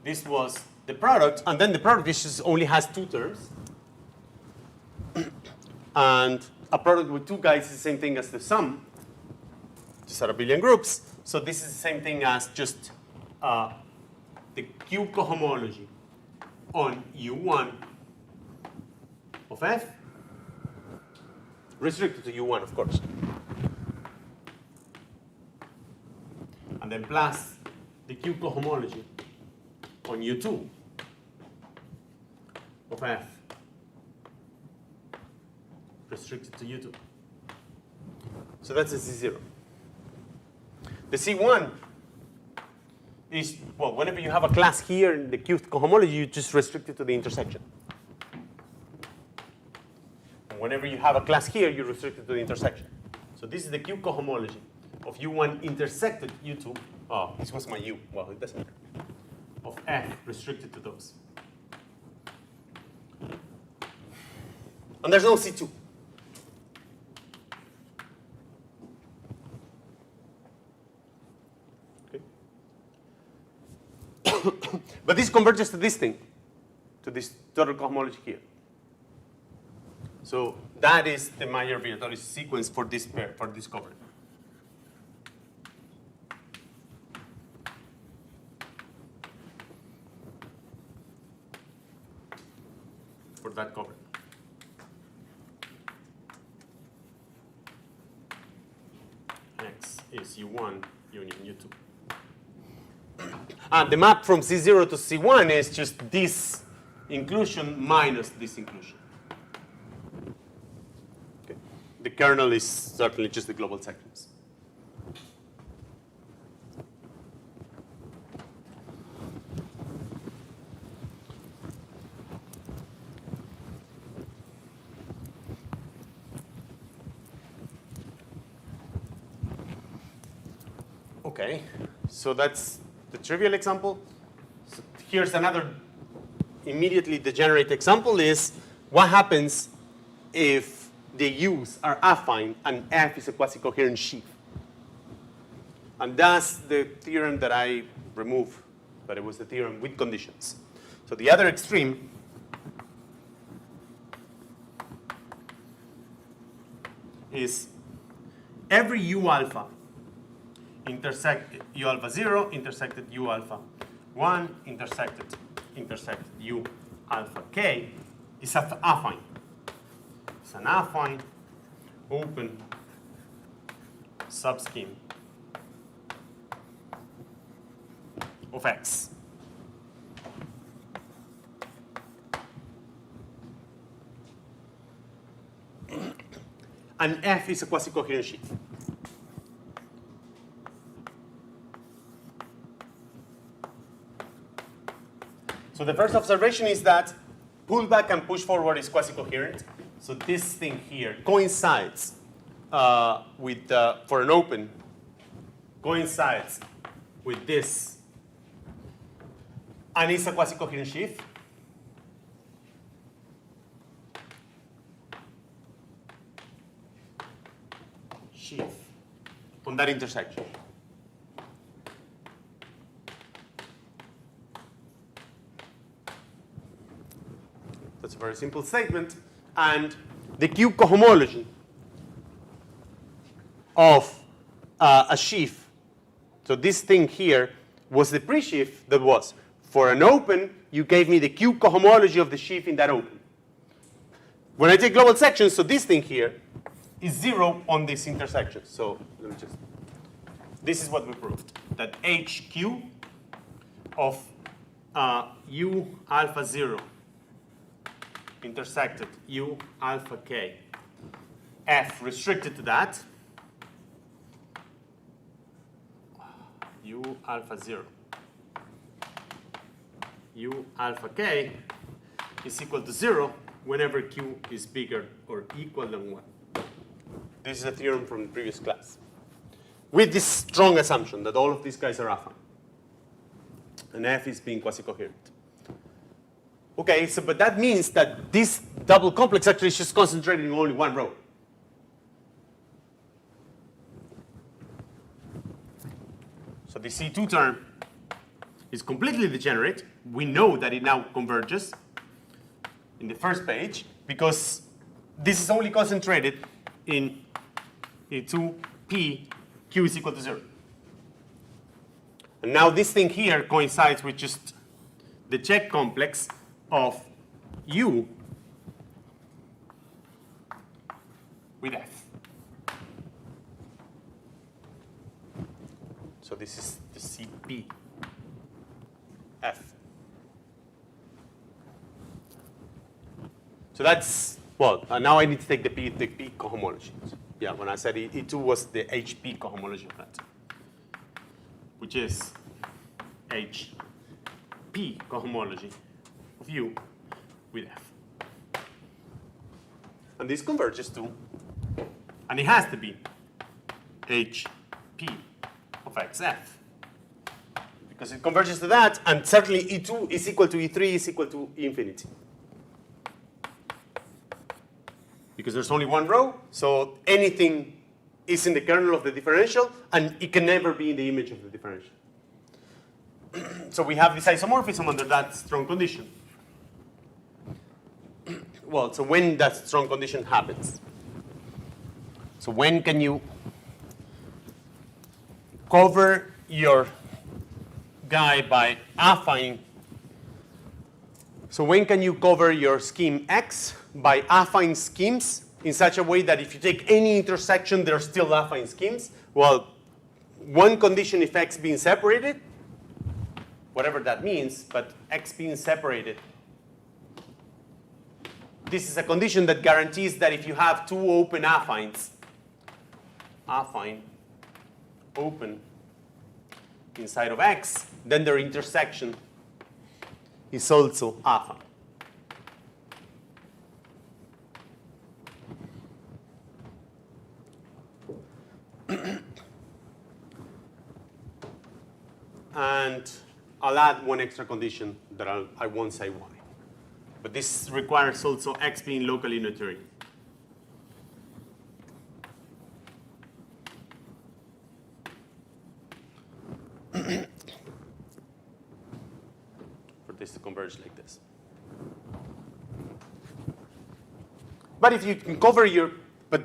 This was the product, and then the product just only has two terms. And a product with two guys is the same thing as the sum, just are abelian groups. So this is the same thing as just the Q cohomology on U1 of F, restricted to U1, of course. And then plus the Q cohomology on U2 of F, restricted to U2. So that's a C0. The C1 is, well, whenever you have a class here in the Q cohomology, you just restrict it to the intersection. And whenever you have a class here, you restrict it to the intersection. So this is the Q cohomology of U1 intersected U2. Oh, this was my U. Well, it doesn't matter. Of F restricted to those. And there's no C2. But this converges to this thing, to this total cohomology here. So that is the Mayer-Vietoris sequence for this pair, for this covering. For that covering. X is U1 union U2. And the map from C0 to C1 is just this inclusion minus this inclusion. Okay. The kernel is certainly just the global sections. Okay, so that's the trivial example. So here's another immediately degenerate example is what happens if the U's are affine and F is a quasi-coherent sheaf. And that's the theorem that I removed, but it was the theorem with conditions. So the other extreme is every U alpha intersected U alpha 0 intersected U alpha 1 intersected U alpha k is affine. It's an affine open subscheme of X. And F is a quasi-coherent sheaf. So the first observation is that pullback and push forward is quasi-coherent. So this thing here coincides with, for an open, coincides with this. And it's a quasi-coherent sheaf. Sheaf on that intersection. a very simple statement. And the Q cohomology of a sheaf, so this thing here was the pre-sheaf that was, for an open, you gave me the Q cohomology of the sheaf in that open. When I take global sections, so this thing here is 0 on this intersection. So let me just, this is what we proved, that HQ of U alpha 0 intersected U alpha k, F restricted to that, U alpha 0, U alpha k is equal to 0 whenever Q is bigger or equal than 1. This is a theorem from the previous class. With this strong assumption that all of these guys are affine. And F is being quasi-coherent. Okay, so but that means that this double complex actually is just concentrated in only one row. So the C2 term is completely degenerate. We know that it now converges in the first page because this is only concentrated in E2P, Q is equal to 0. And now this thing here coincides with just the check complex of U with F. So this is the CP F. So that's, well, now I need to take the P cohomology. Yeah, when I said E2 was the HP cohomology of that, which is HP cohomology of U with F. And this converges to, and it has to be, HP of XF. Because it converges to that, and certainly E2 is equal to E3 is equal to E infinity. Because there's only one row, so anything is in the kernel of the differential, and it can never be in the image of the differential. So we have this isomorphism under that strong condition. Well, so when that strong condition happens? So when can you cover your guy by affine? So when can you cover your scheme X by affine schemes in such a way that if you take any intersection, they're still affine schemes? Well, one condition if X being separated, whatever that means, but X being separated. This is a condition that guarantees that if you have two open affines, affine, open, inside of X, then their intersection is also affine. And I'll add one extra condition that I won't say why. But this requires also X being locally Noetherian. For this to converge like this. But if you can cover your, but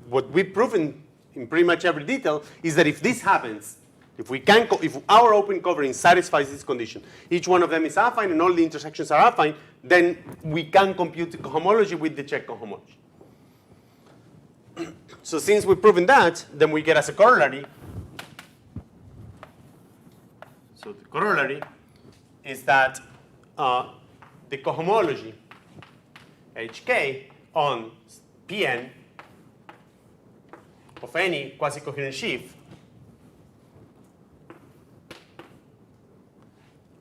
what we've proven in pretty much every detail is that if this happens, if our open covering satisfies this condition, each one of them is affine and all the intersections are affine, then we can compute the cohomology with the check cohomology. So since we've proven that, then we get as a corollary. So the corollary is that the cohomology HK on Pn of any quasi-coherent sheaf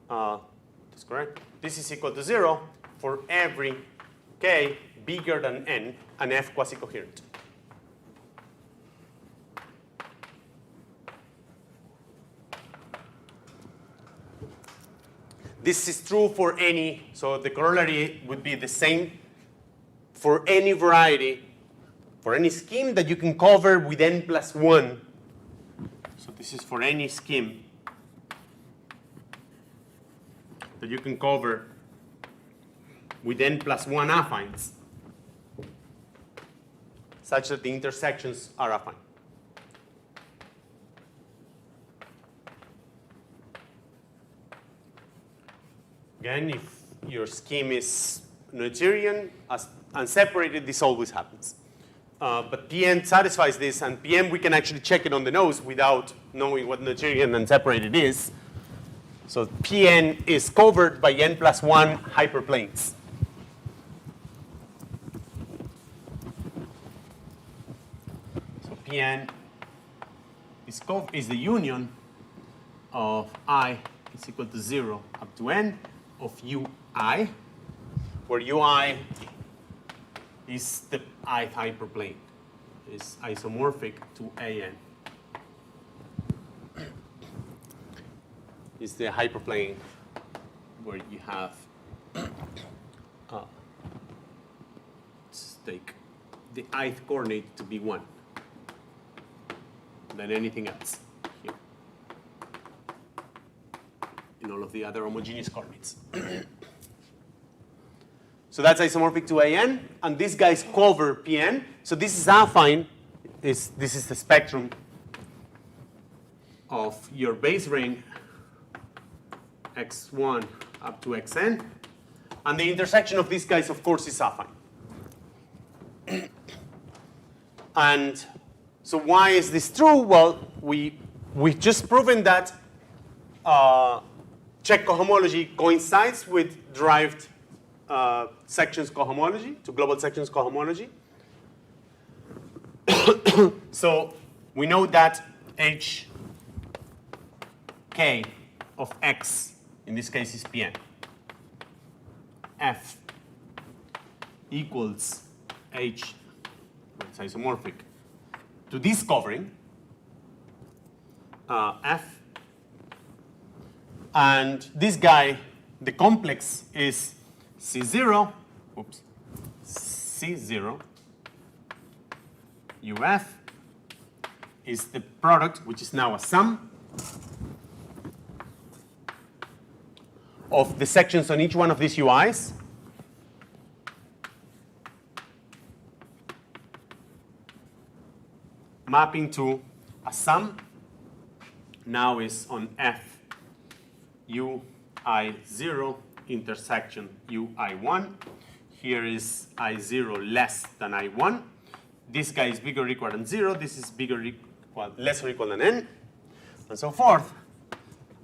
that's correct. This is equal to 0 for every k bigger than n and f quasi-coherent. This is true for any, so the corollary would be the same for any variety, for any scheme that you can cover with n plus 1. So this is for any scheme that you can cover with n plus 1 affines such that the intersections are affine. Again, if your scheme is Noetherian, as unseparated, this always happens. But Pn satisfies this, and Pn we can actually check it on the nose without knowing what Noetherian and separated is. So Pn is covered by n plus 1 hyperplanes. So Pn is the union of I is equal to 0 up to n of ui, where ui is the ith hyperplane, is isomorphic to an. Is the hyperplane where you have, let's take the ith coordinate to be 1, than anything else here, in all of the other homogeneous coordinates. So that's isomorphic to an, and these guys cover Pn. So this is affine. This is the spectrum of your base ring x1 up to xn, and the intersection of these guys, of course, is affine. And so why is this true? Well, we've just proven that check cohomology coincides with derived sections cohomology, to global sections cohomology. So we know that hk of x, in this case, is Pn. F equals h, it's isomorphic, to this covering, F. And this guy, the complex is C0, oops, C0 UF is the product, which is now a sum of the sections on each one of these UIs. Mapping to a sum now is on F UI0 intersection UI1. Here is I0 less than I1. This guy is bigger or equal than 0. This is bigger or equal, less or equal than n, and so forth,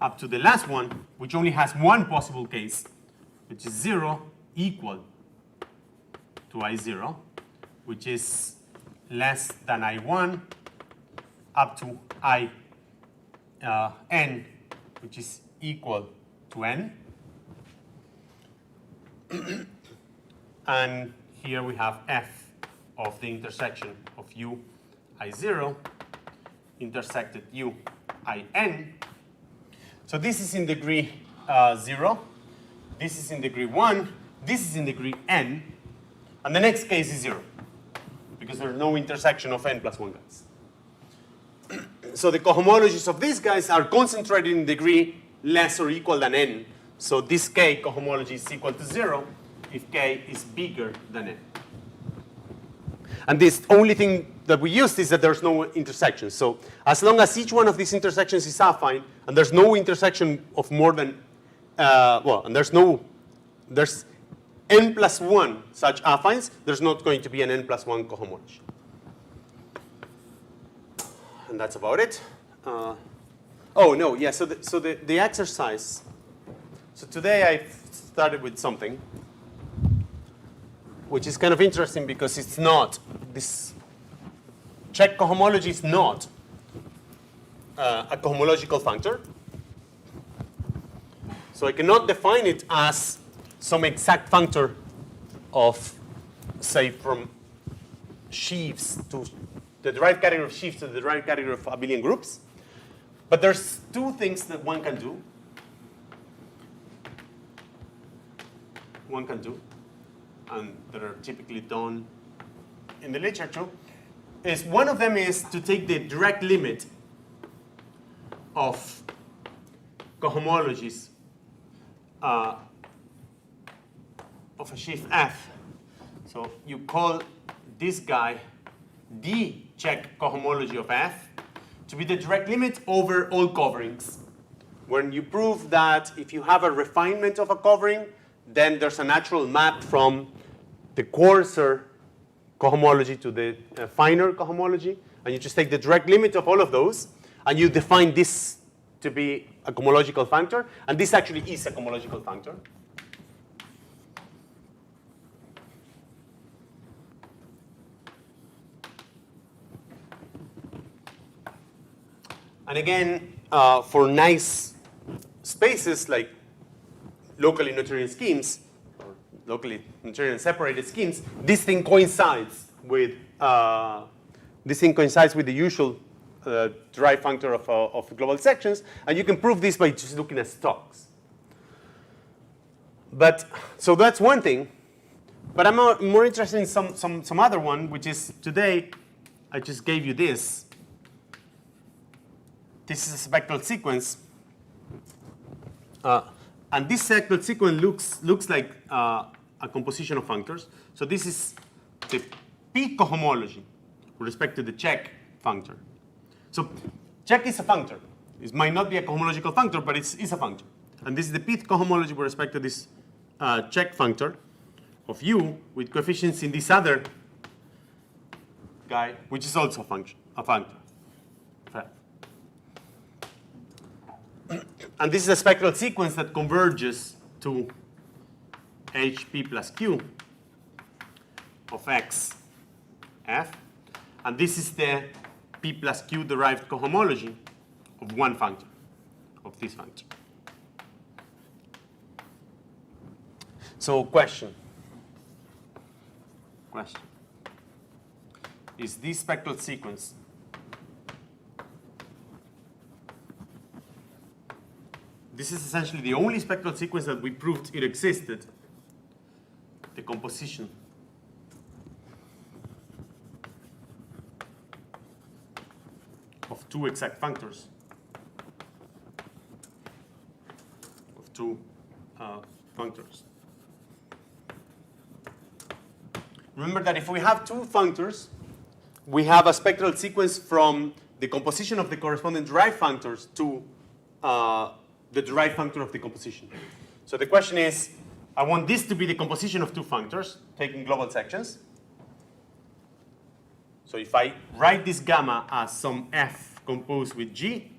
up to the last one, which only has one possible case, which is 0 equal to I0, which is less than I1, up to n, which is equal to n. And here we have f of the intersection of ui0 intersected uin. So this is in degree 0, this is in degree 1, this is in degree n, and the next case is 0, because there's no intersection of n plus 1 guys. So the cohomologies of these guys are concentrated in degree less or equal than n. So this k cohomology is equal to 0 if k is bigger than n. And this only thing that we used is that there's no intersection. So as long as each one of these intersections is affine, and there's no intersection of more than, and there's n plus 1 such affines, there's not going to be an n plus 1 cohomology. And that's about it. So the exercise. So today I started with something which is kind of interesting because it's not, this check cohomology is not a cohomological functor. So I cannot define it as some exact functor of, say, from sheaves to the derived category of sheaves to the derived category of abelian groups. But there's two things that one can do. And that are typically done in the literature, is one of them is to take the direct limit of cohomologies of a sheaf F. So you call this guy the check cohomology of F to be the direct limit over all coverings. When you prove that if you have a refinement of a covering, then there's a natural map from the coarser cohomology to the finer cohomology, and you just take the direct limit of all of those, and you define this to be a cohomological functor, and this actually is a cohomological functor. And again, for nice spaces like locally Noetherian schemes, or locally Noetherian separated schemes, this thing coincides with the usual derived functor of global sections, and you can prove this by just looking at stocks. But so that's one thing. But I'm more interested in some other one, which is today I just gave you this. This is a spectral sequence, and this spectral sequence looks like a composition of functors. So this is the P cohomology with respect to the check functor. So check is a functor. It might not be a cohomological functor, but it's a functor. And this is the Pth cohomology with respect to this check functor of U with coefficients in this other guy, which is also a functor. And this is a spectral sequence that converges to HP plus Q of X F. And this is the P plus Q derived cohomology of one functor, of this functor. So question. Is this spectral sequence this is essentially the only spectral sequence that we proved it existed, the composition of two exact functors, of two functors. Remember that if we have two functors, we have a spectral sequence from the composition of the corresponding derived functors to the derived functor of the composition. So the question is, I want this to be the composition of two functors, taking global sections. So if I write this gamma as some F composed with G,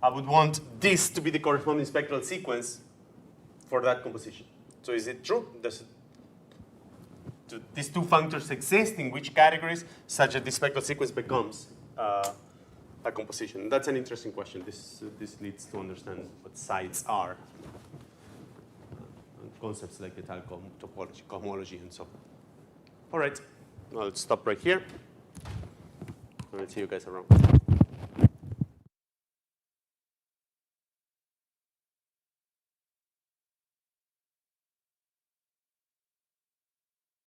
I would want this to be the corresponding spectral sequence for that composition. So is it true? Do these two functors exist in which categories such that the spectral sequence becomes a composition? That's an interesting question. This leads to understand what sites are. Concepts like Étale topology, cohomology, and so on. All right, I'll stop right here. I'll see you guys around.